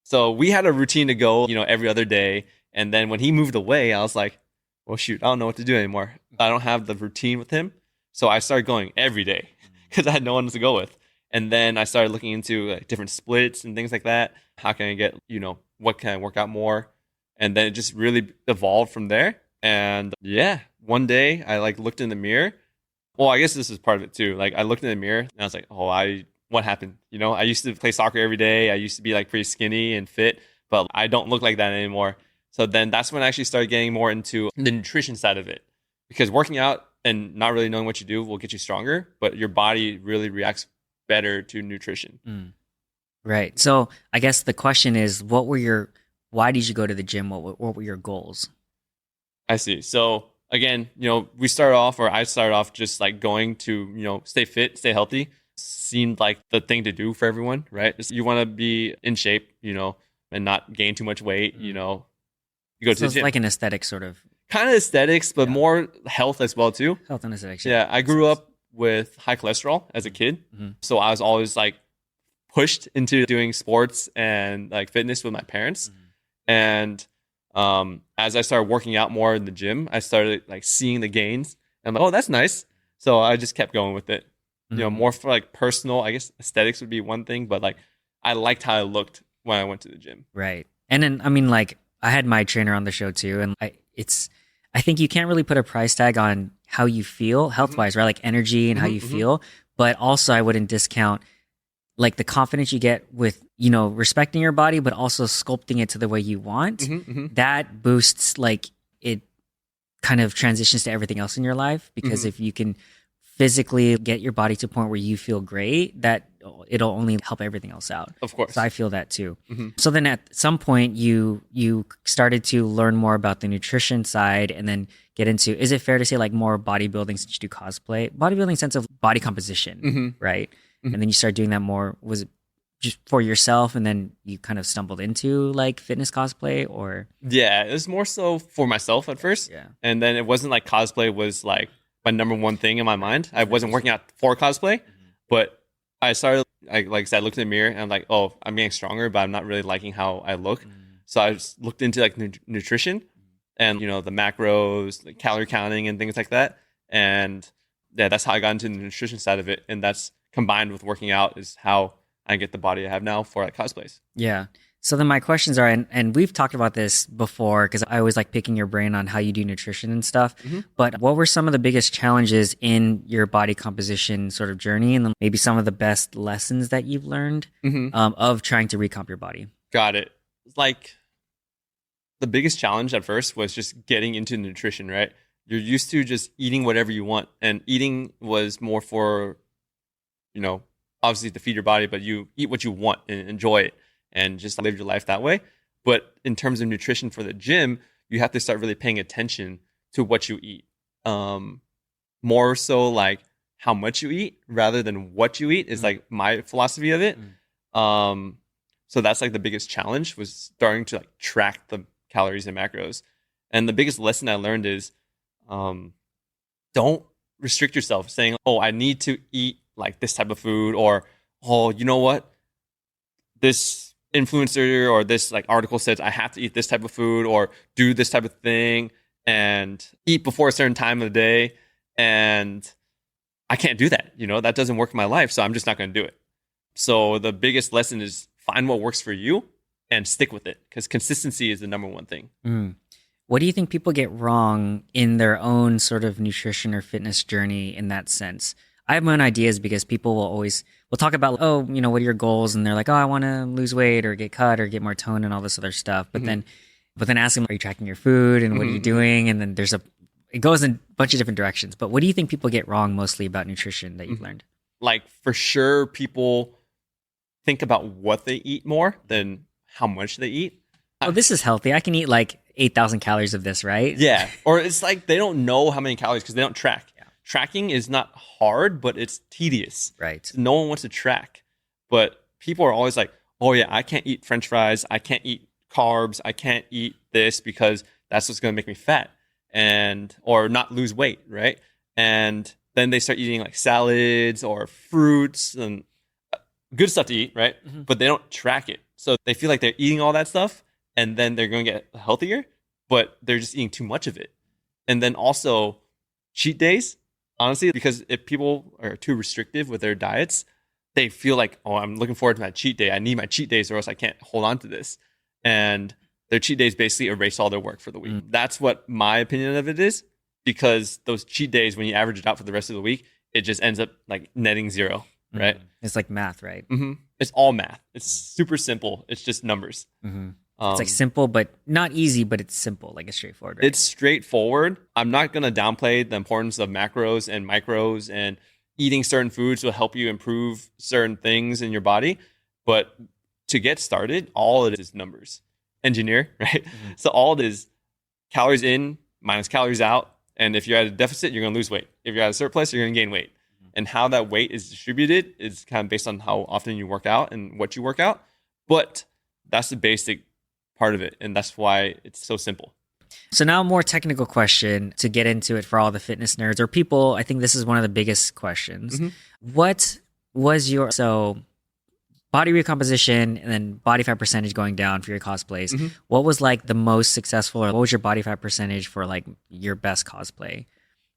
So we had a routine to go, every other day. And then when he moved away, I was like, well, shoot, I don't know what to do anymore. I don't have the routine with him. So I started going every day because I had no one to go with. And then I started looking into like, different splits and things like that. How can I get, what can I work out more? And then it just really evolved from there. And yeah, one day I like looked in the mirror. Well, I guess this is part of it too. Like I looked in the mirror and I was like, what happened? I used to play soccer every day. I used to be like pretty skinny and fit, but I don't look like that anymore. So then that's when I actually started getting more into the nutrition side of it, because working out and not really knowing what you do will get you stronger, but your body really reacts better to nutrition. Right. So I guess the question is, why did you go to the gym? What were your goals? I see. So again, I started off just like going to, stay fit, stay healthy. Seemed like the thing to do for everyone, right? You want to be in shape, and not gain too much weight, You go to the gym. It's like an aesthetic sort of. Kind of aesthetics, but more health as well too. Health and aesthetics. Yeah, I grew up with high cholesterol as a kid. So I was always like pushed into doing sports and like fitness with my parents. And as I started working out more in the gym, I started like seeing the gains. And I'm like, oh, that's nice. So I just kept going with it. More for like personal, I guess aesthetics would be one thing, but like I liked how I looked when I went to the gym. Right. And then, I mean, like I had my trainer on the show too. And I think you can't really put a price tag on how you feel health-wise, right? Like energy and how you feel. But also I wouldn't discount like the confidence you get with, respecting your body, but also sculpting it to the way you want. That boosts, like it kind of transitions to everything else in your life, because if you can physically get your body to a point where you feel great, that it'll only help everything else out. Of course. So I feel that too. So then at some point you started to learn more about the nutrition side and then get into, is it fair to say like more bodybuilding since you do cosplay? Bodybuilding sense of body composition, right? And then you start doing that more. Was it just for yourself and then you kind of stumbled into like fitness cosplay or? Yeah, it was more so for myself at first. Yeah. And then it wasn't like cosplay was like my number one thing in my mind. I wasn't working out for cosplay, but I started, like I said, I looked in the mirror and I'm like, oh, I'm getting stronger, but I'm not really liking how I look. So I just looked into like nutrition and, the macros, the calorie counting and things like that. And yeah, that's how I got into the nutrition side of it. And that's combined with working out is how I get the body I have now for like cosplays. Yeah. So then my questions are, and we've talked about this before because I always like picking your brain on how you do nutrition and stuff. But what were some of the biggest challenges in your body composition sort of journey, and then maybe some of the best lessons that you've learned of trying to recomp your body? Got it. like the biggest challenge at first was just getting into nutrition, right? You're used to just eating whatever you want, and eating was more for, obviously to feed your body, but you eat what you want and enjoy it and just live your life that way. But in terms of nutrition for the gym, you have to start really paying attention to what you eat. More so like how much you eat rather than what you eat is like my philosophy of it. So that's like the biggest challenge, was starting to like track the calories and macros. And the biggest lesson I learned is don't restrict yourself saying, oh, I need to eat like this type of food, or, oh, you know what? This influencer or this like article says I have to eat this type of food or do this type of thing and eat before a certain time of the day. And I can't do that. That doesn't work in my life. So I'm just not going to do it. So the biggest lesson is find what works for you and stick with it, because consistency is the number one thing. What do you think people get wrong in their own sort of nutrition or fitness journey in that sense? I have my own ideas, because people will talk about, oh, what are your goals? And they're like, oh, I want to lose weight or get cut or get more tone and all this other stuff. But then ask them, are you tracking your food and what are you doing? And then it goes in a bunch of different directions. But what do you think people get wrong mostly about nutrition that you've learned? Like, for sure, people think about what they eat more than how much they eat. Oh, this is healthy. I can eat like 8,000 calories of this, right? Yeah. Or it's like they don't know how many calories because they don't track. Yeah. Tracking is not hard, but it's tedious. Right. No one wants to track. But people are always like, oh yeah, I can't eat French fries. I can't eat carbs. I can't eat this because that's what's going to make me fat or not lose weight, right? And then they start eating like salads or fruits and good stuff to eat, right? But they don't track it. So they feel like they're eating all that stuff and then they're going to get healthier, but they're just eating too much of it. And then also cheat days, honestly, because if people are too restrictive with their diets, they feel like, oh, I'm looking forward to my cheat day. I need my cheat days or else I can't hold on to this. And their cheat days basically erase all their work for the week. That's what my opinion of it is, because those cheat days, when you average it out for the rest of the week, it just ends up like netting zero, right? It's like math, right? It's all math. It's super simple. It's just numbers. It's like simple, but not easy, but it's simple. Like it's straightforward, right? It's straightforward. I'm not going to downplay the importance of macros and micros, and eating certain foods will help you improve certain things in your body. But to get started, all it is numbers. Engineer, right? So all it is calories in minus calories out. And if you're at a deficit, you're going to lose weight. If you're at a surplus, you're going to gain weight. And how that weight is distributed is kind of based on how often you work out and what you work out. But that's the basic part of it. And that's why it's so simple. So now a more technical question to get into it for all the fitness nerds or people. I think this is one of the biggest questions. What was body recomposition and then body fat percentage going down for your cosplays? What was like the most successful, or what was your body fat percentage for like your best cosplay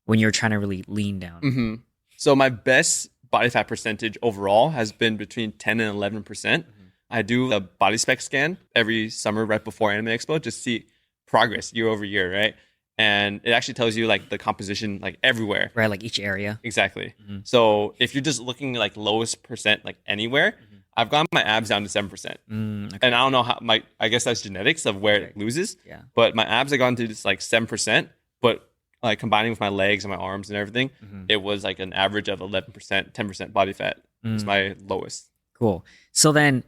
when you're trying to really lean down? So my best body fat percentage overall has been between 10 and 11%. I do a body spec scan every summer right before Anime Expo, just see progress year over year, right? And it actually tells you like the composition like everywhere. Right, like each area. Exactly. So if you're just looking like lowest percent like anywhere, I've gotten my abs down to 7%. Okay. And I don't know how I guess that's genetics of where it loses. Yeah. But my abs have gone to just like 7%, but like combining with my legs and my arms and everything, it was like an average of 11%, 10% body fat was my lowest. Cool. So then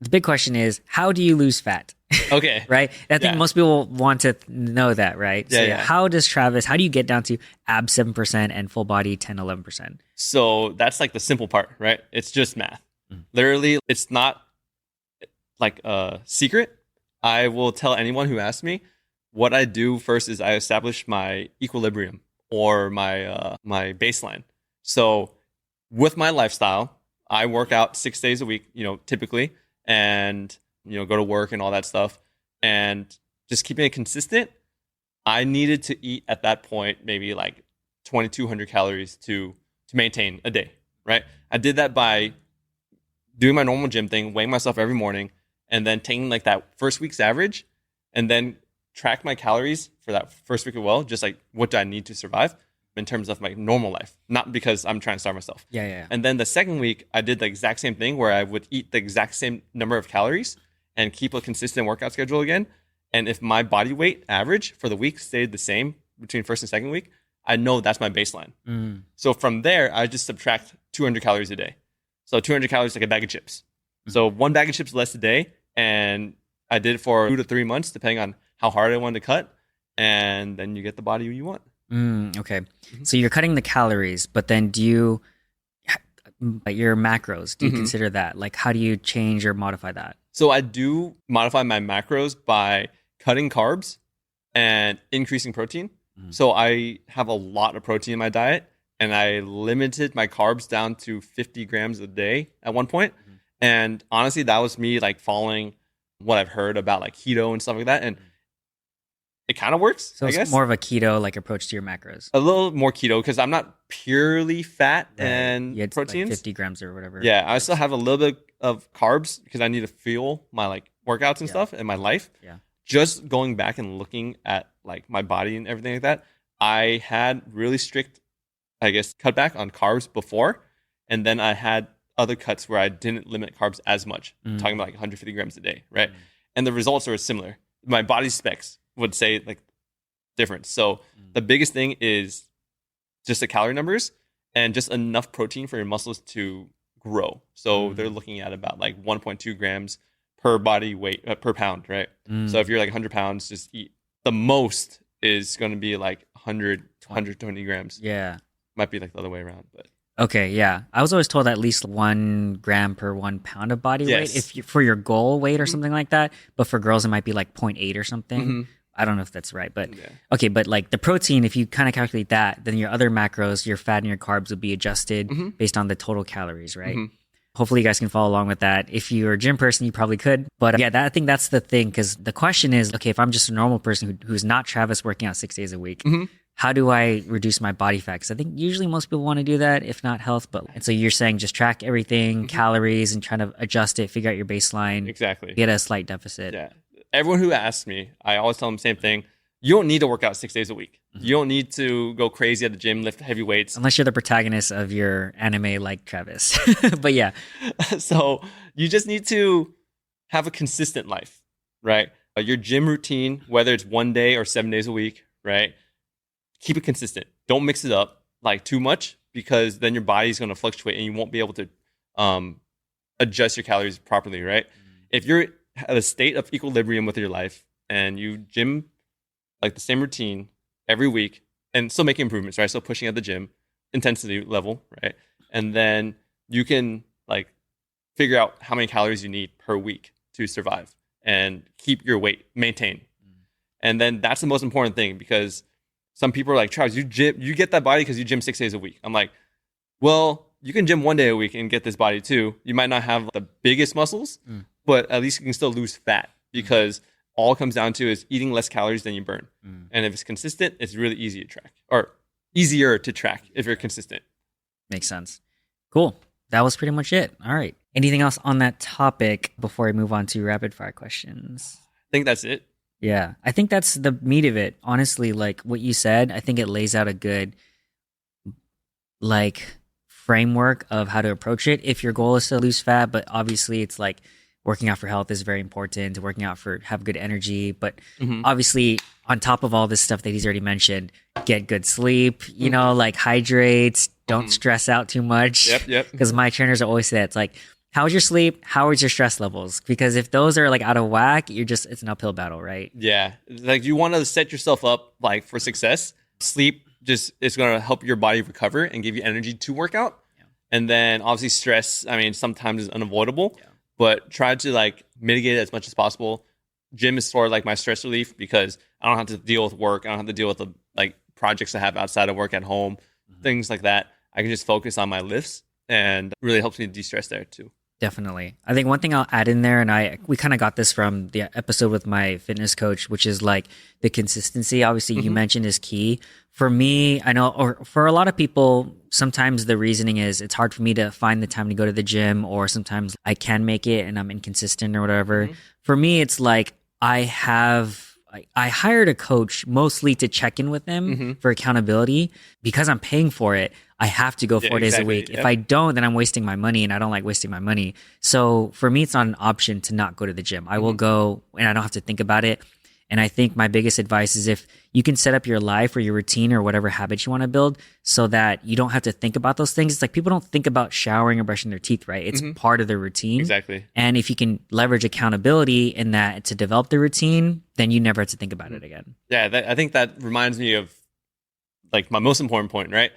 the big question is, how do you lose fat? Okay. Right? I think most people want to know that, right? So how do you get down to ab 7% and full body 10, 11%? So that's like the simple part, right? It's just math. Literally, it's not like a secret. I will tell anyone who asks me. What I do first is I establish my equilibrium or my baseline. So with my lifestyle, I work out 6 days a week, typically, and go to work and all that stuff. And just keeping it consistent, I needed to eat at that point maybe like 2,200 calories to maintain a day, right? I did that by doing my normal gym thing, weighing myself every morning, and then taking like that first week's average and then track my calories for that first week as well, just like what do I need to survive in terms of my normal life, not because I'm trying to starve myself. Yeah. And then the second week, I did the exact same thing where I would eat the exact same number of calories and keep a consistent workout schedule again. And if my body weight average for the week stayed the same between first and second week, I know that's my baseline. So from there, I just subtract 200 calories a day. So 200 calories like a bag of chips. So one bag of chips less a day. And I did it for 2 to 3 months, depending on how hard I wanted to cut. And then you get the body you want. Okay. So you're cutting the calories, but then do you, your macros, do you consider that? Like, how do you change or modify that? So I do modify my macros by cutting carbs and increasing protein. So I have a lot of protein in my diet, and I limited my carbs down to 50 grams a day at one point. And honestly, that was me like following what I've heard about like keto and stuff like that. And it kind of works. So it's more of a keto like approach to your macros. A little more keto because I'm not purely fat and it's proteins. Like 50 grams or whatever. Yeah, I still have a little bit of carbs because I need to fuel my like workouts and stuff in my life. Yeah. Just going back and looking at like my body and everything like that, I had really strict, I guess, cutback on carbs before. And then I had other cuts where I didn't limit carbs as much. I'm talking about like 150 grams a day, right? And the results are similar. My body specs would say like different. So the biggest thing is just the calorie numbers and just enough protein for your muscles to grow. So they're looking at about like 1.2 grams per body weight, per pound, right? So if you're like 100 pounds, just eat. The most is going to be like 100 to 120 grams. Yeah. Might be like the other way around, but. Okay, yeah. I was always told at least 1 gram per 1 pound of body weight if you, for your goal weight or something like that. But for girls, it might be like 0.8 or something. I don't know if that's right, but okay. But like the protein, if you kind of calculate that, then your other macros, your fat and your carbs will be adjusted based on the total calories, right? Hopefully you guys can follow along with that. If you're a gym person, you probably could. But yeah, I think that's the thing, because the question is, okay, if I'm just a normal person who's not Travis working out 6 days a week, how do I reduce my body fat? Because I think usually most people want to do that, if not health. And so you're saying just track everything, calories, and trying to adjust it, figure out your baseline. Exactly. Get a slight deficit. Yeah. Everyone who asks me, I always tell them the same thing. You don't need to work out 6 days a week. You don't need to go crazy at the gym, lift heavy weights. Unless you're the protagonist of your anime like Travis. But yeah. So you just need to have a consistent life, right? Your gym routine, whether it's 1 day or 7 days a week, right? Keep it consistent. Don't mix it up like too much, because then your body's going to fluctuate and you won't be able to adjust your calories properly, right? If you're at a state of equilibrium with your life and you gym like the same routine every week and still making improvements, right? Still pushing at the gym intensity level, right? And then you can like figure out how many calories you need per week to survive and keep your weight maintained. And then that's the most important thing, because some people are like, Travis, you get that body because you gym 6 days a week. I'm like, well, you can gym 1 day a week and get this body too. You might not have the biggest muscles, but at least you can still lose fat, because all it comes down to is eating less calories than you burn. And if it's consistent, it's really easy to track, or easier to track if you're consistent. Makes sense. Cool. That was pretty much it. All right. Anything else on that topic before I move on to rapid fire questions? I think that's it. Yeah. I think that's the meat of it. Honestly, like what you said, I think it lays out a good like framework of how to approach it if your goal is to lose fat. But obviously it's like working out for health is very important, working out for have good energy. But obviously on top of all this stuff that he's already mentioned, get good sleep, you know, like hydrate, don't stress out too much. Yep. Because my trainers always say it's like, how's your sleep? How is your stress levels? Because if those are like out of whack, it's an uphill battle, right? Yeah. Like you want to set yourself up like for success. Sleep just is going to help your body recover and give you energy to work out. Yeah. And then obviously stress, I mean, sometimes is unavoidable, but try to like mitigate it as much as possible. Gym is sort of like my stress relief, because I don't have to deal with work. I don't have to deal with the like projects I have outside of work at home, things like that. I can just focus on my lifts, and it really helps me de-stress there too. Definitely. I think one thing I'll add in there, and we kind of got this from the episode with my fitness coach, which is like the consistency. Obviously, you mentioned is key. For me, I know, or for a lot of people, sometimes the reasoning is it's hard for me to find the time to go to the gym, or sometimes I can make it and I'm inconsistent or whatever. For me, it's like I have I hired a coach mostly to check in with them for accountability because I'm paying for it. I have to go 4 days a week. Yep. If I don't, then I'm wasting my money, and I don't like wasting my money. So for me, it's not an option to not go to the gym. I will go, and I don't have to think about it. And I think my biggest advice is if you can set up your life or your routine or whatever habits you want to build so that you don't have to think about those things. It's like people don't think about showering or brushing their teeth, right? It's part of their routine. Exactly. And if you can leverage accountability in that to develop the routine, then you never have to think about it again. Yeah, I think that reminds me of like my most important point, right?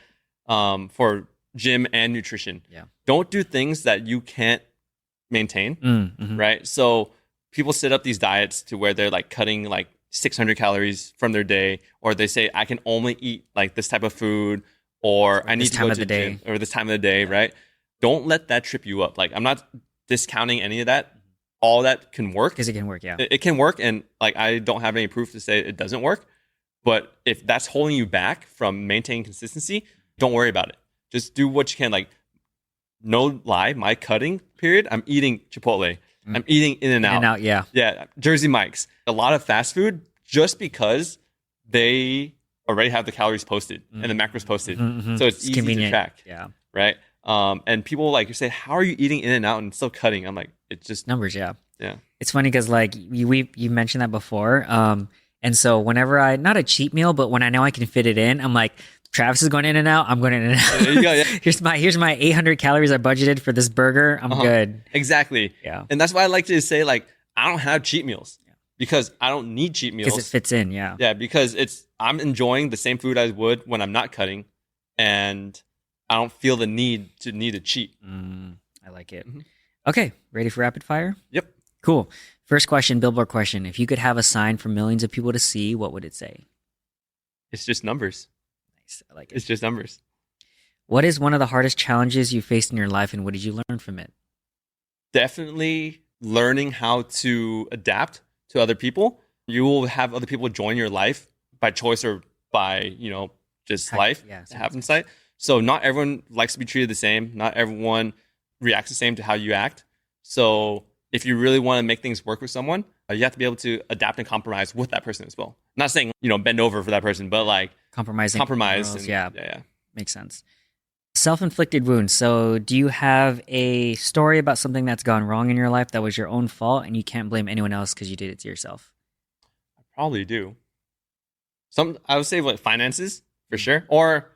For gym and nutrition. Yeah. Don't do things that you can't maintain, right? So people set up these diets to where they're like cutting like 600 calories from their day, or they say I can only eat like this type of food, or I need to go to the gym, or this time of the day, right? Don't let that trip you up. Like I'm not discounting any of that. All that can work. Because it can work, yeah. It can work, and like I don't have any proof to say it doesn't work. But if that's holding you back from maintaining consistency, don't worry about it. Just do what you can. Like, no lie, my cutting period, I'm eating Chipotle. I'm eating In-N-Out. In-N-Out, yeah. Yeah, Jersey Mike's. A lot of fast food just because they already have the calories posted and the macros posted. So it's easy convenient to track. Yeah. Right? And people like you say, how are you eating In-N-Out and still cutting? I'm like, it's just numbers, yeah. Yeah. It's funny because like you mentioned that before. And so whenever not a cheat meal, but when I know I can fit it in, I'm like, Travis is going In-N-Out. I'm going In-N-Out. There you go, yeah. here's my 800 calories I budgeted for this burger. I'm good. Exactly. Yeah. And that's why I like to say like, I don't have cheat meals because I don't need cheat meals. Because it fits in. Yeah. Yeah. Because I'm enjoying the same food I would when I'm not cutting, and I don't feel the need to cheat. I like it. Okay. Ready for rapid fire? Yep. Cool. First question, billboard question. If you could have a sign for millions of people to see, what would it say? It's just numbers. Nice. I like it. It's just numbers. What is one of the hardest challenges you faced in your life, and what did you learn from it? Definitely learning how to adapt to other people. You will have other people join your life by choice or by, just life happenstance. So not everyone likes to be treated the same. Not everyone reacts the same to how you act. So if you really want to make things work with someone, you have to be able to adapt and compromise with that person as well. Not saying, bend over for that person, but like compromise. Yeah. Makes sense. Self-inflicted wounds. So do you have a story about something that's gone wrong in your life that was your own fault and you can't blame anyone else because you did it to yourself? I probably do. I would say like finances for sure. Or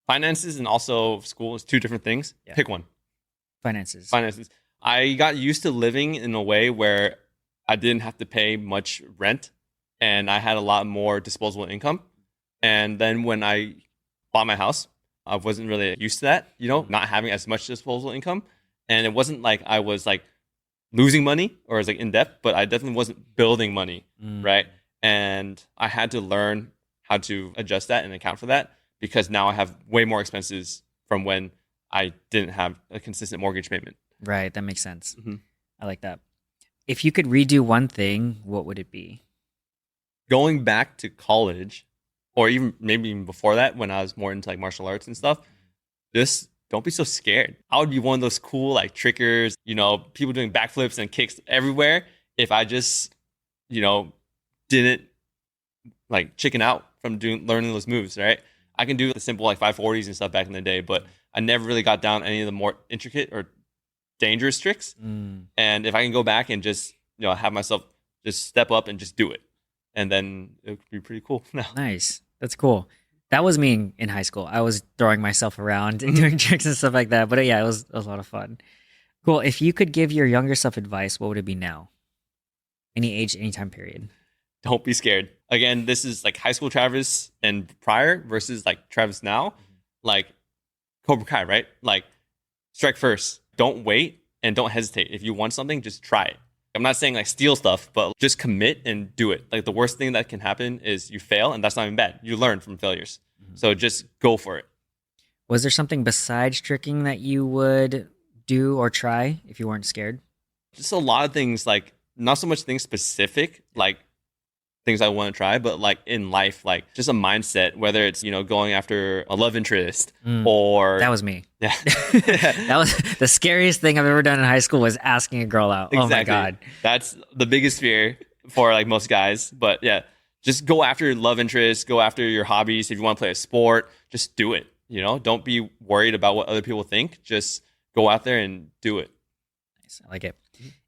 finances and also school is two different things. Yeah. Pick one. Finances. I got used to living in a way where I didn't have to pay much rent and I had a lot more disposable income. And then when I bought my house, I wasn't really used to that, not having as much disposable income. And it wasn't like I was like losing money or was like in debt, but I definitely wasn't building money, right? And I had to learn how to adjust that and account for that because now I have way more expenses from when I didn't have a consistent mortgage payment. Right, that makes sense. I like that. If you could redo one thing, what would it be? Going back to college, or even maybe even before that, when I was more into like martial arts and stuff, just don't be so scared. I would be one of those cool like trickers, people doing backflips and kicks everywhere. If I just, didn't like chicken out from learning those moves, right? I can do the simple like 540s and stuff back in the day, but I never really got down any of the more intricate or dangerous tricks. And if I can go back and just, have myself just step up and just do it, and then it would be pretty cool. Nice. That's cool. That was me in high school. I was throwing myself around and doing tricks and stuff like that. But yeah, it was a lot of fun. Cool. If you could give your younger self advice, what would it be now? Any age, any time period. Don't be scared. Again, this is like high school Travis and prior versus like Travis now. Like Cobra Kai, right? Like strike first. Don't wait and don't hesitate. If you want something, just try it. I'm not saying like steal stuff, but just commit and do it. Like the worst thing that can happen is you fail, and that's not even bad. You learn from failures. So just go for it. Was there something besides tricking that you would do or try if you weren't scared? Just a lot of things, like not so much things specific, like things I want to try, but like in life, like just a mindset, whether it's, going after a love interest or... That was me. Yeah. That was the scariest thing I've ever done in high school was asking a girl out. Exactly. Oh my God. That's the biggest fear. for like most guys. But yeah, just go after your love interests, go after your hobbies. If you want to play a sport, just do it. You know, don't be worried about what other people think. Just go out there and do it. Nice. I like it.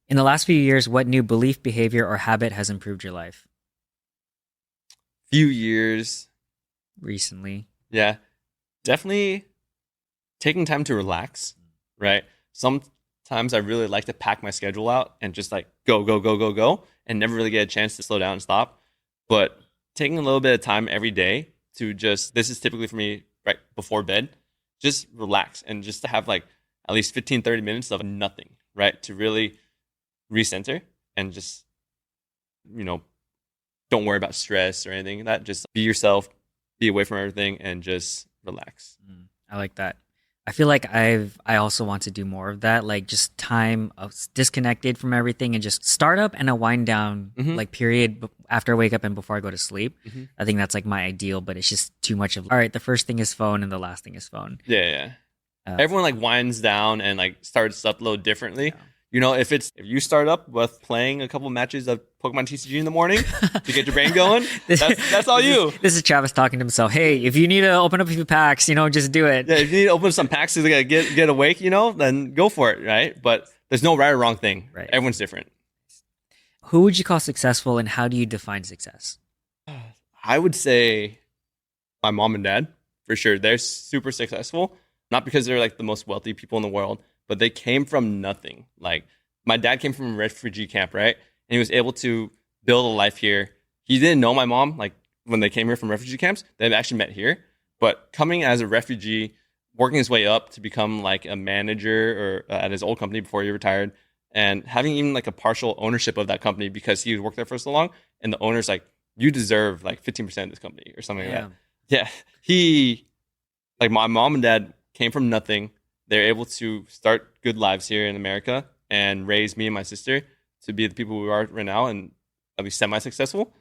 In the last few years, what new belief, behavior, or habit has improved your life? Few years. Recently. Yeah, definitely taking time to relax, right? Sometimes I really like to pack my schedule out and just like go, go, go, go, go, and never really get a chance to slow down and stop. But taking a little bit of time every day to just, this is typically for me right before bed, just relax and just to have like at least 15, 30 minutes of nothing, right? To really recenter and just, you know, don't worry about stress or anything. That just be yourself, be away from everything, and just relax. I like that. I feel like I also want to do more of that, like just time of disconnected from everything and just start up and a wind down like period after I wake up and before I go to sleep. I think that's like my ideal, but it's just too much of, all right, the first thing is phone and the last thing is phone. Yeah. Everyone like winds down and like starts up a little differently. Yeah. You know, if you start up with playing a couple matches of Pokemon TCG in the morning to get your brain going, that's all you. This is Travis talking to himself. Hey, if you need to open up a few packs, you know, just do it. Yeah, if you need to open up some packs to get awake, you know, then go for it, right? But there's no right or wrong thing. Right. Everyone's different. Who would you call successful, and how do you define success? I would say my mom and dad, for sure. They're super successful, not because they're like the most wealthy people in the world, but they came from nothing. Like my dad came from a refugee camp, right? And he was able to build a life here. He didn't know my mom, like when they came here from refugee camps, they actually met here. But coming as a refugee, working his way up to become like a manager or at his old company before he retired, and having even like a partial ownership of that company because he worked there for so long. And the owner's like, you deserve like 15% of this company or something like that. Yeah. He, like my mom and dad came from nothing. They're able to start good lives here in America and raise me and my sister to be the people we are right now and at least semi-successful.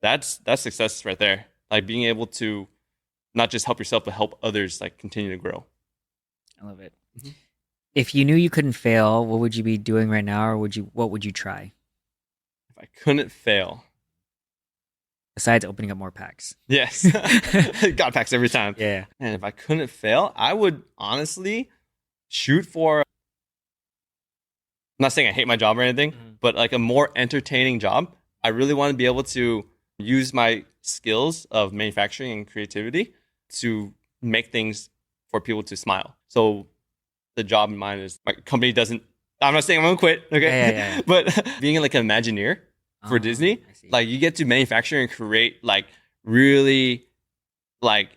That's success right there. Like being able to not just help yourself, but help others like continue to grow. I love it. If you knew you couldn't fail, what would you be doing right now, or what would you try? If I couldn't fail. Besides opening up more packs. Yes. Got packs every time. Yeah. And if I couldn't fail, I would honestly shoot for, I'm not saying I hate my job or anything, but like a more entertaining job. I really want to be able to use my skills of manufacturing and creativity to make things for people to smile. So the job in mind is my company doesn't, I'm not saying I'm going to quit, okay? Yeah. But being like an Imagineer for Disney, like you get to manufacture and create like really like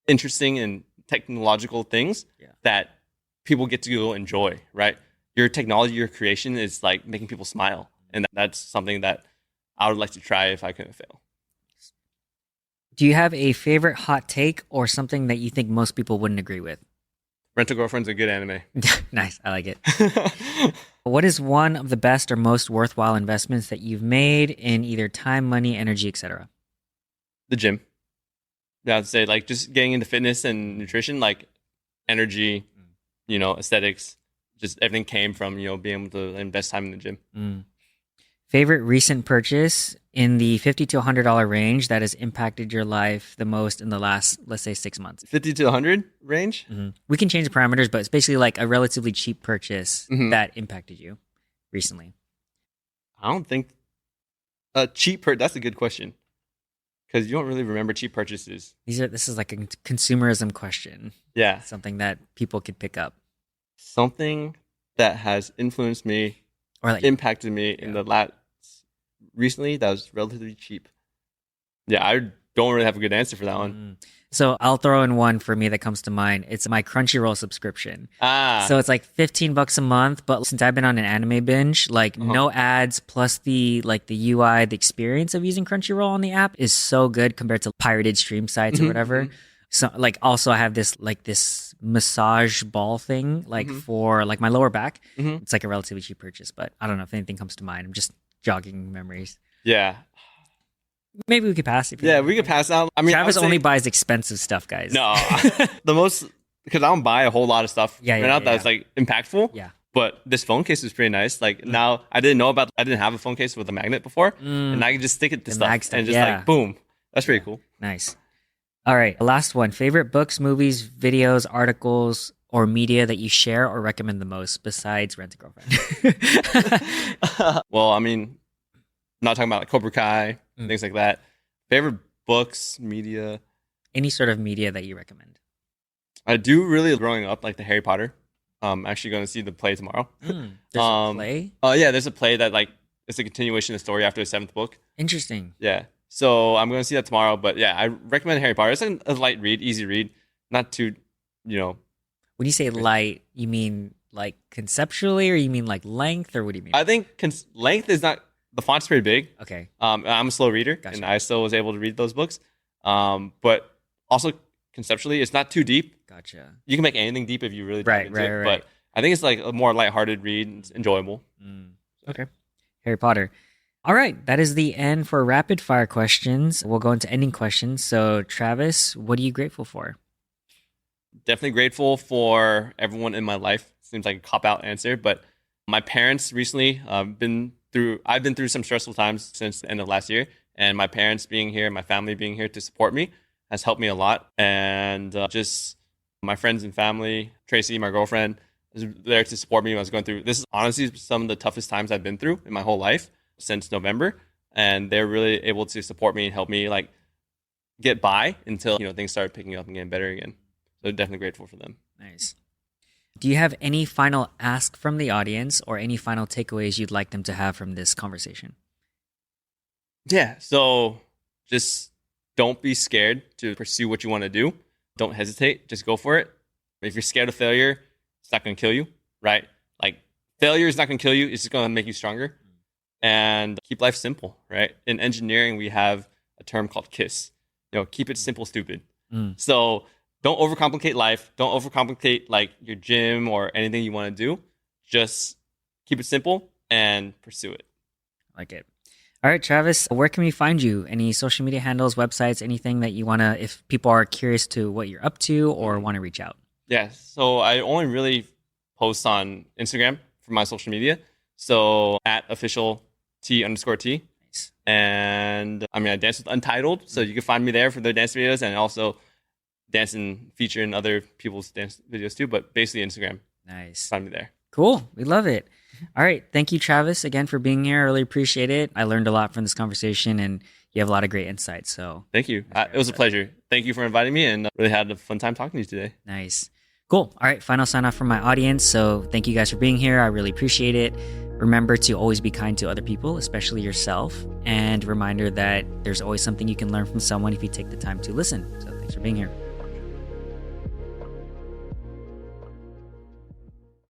interesting and technological things that people get to go enjoy, right? Your technology, your creation is like making people smile. And that's something that I would like to try if I couldn't fail. Do you have a favorite hot take or something that you think most people wouldn't agree with? Rent a Girlfriend's a good anime. Nice. I like it. What is one of the best or most worthwhile investments that you've made in either time, money, energy, etc.? The gym. Yeah, I'd say like just getting into fitness and nutrition, like energy, you know, aesthetics, just everything came from, you know, being able to invest time in the gym. Favorite recent purchase in the $50 to $100 range that has impacted your life the most in the last, let's say, 6 months? 50 to 100 range? We can change the parameters, but it's basically like a relatively cheap purchase that impacted you recently. I don't think a cheap that's a good question. Because you don't really remember cheap purchases. This is like a consumerism question. Yeah. Something that people could pick up. Something that has influenced me or like impacted me in the last recently that was relatively cheap. Yeah, I don't really have a good answer for that one. So I'll throw in one for me that comes to mind. It's my Crunchyroll subscription. So it's like $15 a month, but since I've been on an anime binge, like no ads plus the UI, the experience of using Crunchyroll on the app is so good compared to pirated stream sites or whatever. So like also I have this massage ball thing for like my lower back. It's like a relatively cheap purchase, but I don't know if anything comes to mind. I'm just jogging memories. Yeah. Maybe we could pass. We could pass out. I mean, Travis only buys expensive stuff, guys. No, the most, because I don't buy a whole lot of stuff that's like impactful. Yeah. But this phone case is pretty nice. Like now, I didn't have a phone case with a magnet before, and I can just stick it to stuff and just like boom. That's pretty cool. Nice. All right, last one. Favorite books, movies, videos, articles, or media that you share or recommend the most besides Rent a Girlfriend? Well, I mean, not talking about like Cobra Kai, things like that. Favorite books, media. Any sort of media that you recommend. I do really growing up like the Harry Potter. I'm actually going to see the play tomorrow. There's a play? Yeah, there's a play that like it's a continuation of the story after the 7th book. Interesting. Yeah. So I'm going to see that tomorrow. But yeah, I recommend Harry Potter. It's like a light read, easy read. Not too, When you say light, you mean like conceptually, or you mean like length, or what do you mean? I think length is not, the font's pretty big. Okay. I'm a slow reader, and I still was able to read those books. But also conceptually, it's not too deep. Gotcha. You can make anything deep if you really dive into it. But I think it's like a more lighthearted read. It's enjoyable. Okay. Harry Potter. All right. That is the end for rapid fire questions. We'll go into ending questions. So, Travis, what are you grateful for? Definitely grateful for everyone in my life. Seems like a cop-out answer, but my parents recently I've been through some stressful times since the end of last year, and my parents being here, my family being here to support me has helped me a lot. And just my friends and family, Tracy, my girlfriend, was there to support me when I was going through. This is honestly some of the toughest times I've been through in my whole life since November, and they're really able to support me and help me like get by until things started picking up and getting better again. So definitely grateful for them. Nice. Do you have any final ask from the audience or any final takeaways you'd like them to have from this conversation? Yeah. So just don't be scared to pursue what you want to do. Don't hesitate. Just go for it. If you're scared of failure, it's not going to kill you, right? Like failure is not going to kill you. It's just going to make you stronger. And keep life simple, right? In engineering, we have a term called KISS. Keep it simple, stupid. So don't overcomplicate life. Don't overcomplicate like your gym or anything you want to do. Just keep it simple and pursue it. Like it. All right, Travis, where can we find you? Any social media handles, websites, anything that you want to, if people are curious to what you're up to or want to reach out? Yeah, so I only really post on Instagram for my social media. So at official T_T. Nice. And I dance with Untitled. So you can find me there for their dance videos, and also dance and feature in other people's dance videos too. But basically Instagram. Nice. Find me there. Cool. We love it. All right. Thank you, Travis, again for being here. I really appreciate it. I learned a lot from this conversation, and you have a lot of great insights. So thank you. It was a pleasure. Thank you for inviting me, and really had a fun time talking to you today. Nice. Cool. All right. Final sign off from my audience. So thank you guys for being here. I really appreciate it. Remember to always be kind to other people, especially yourself. And reminder that there's always something you can learn from someone if you take the time to listen. So thanks for being here.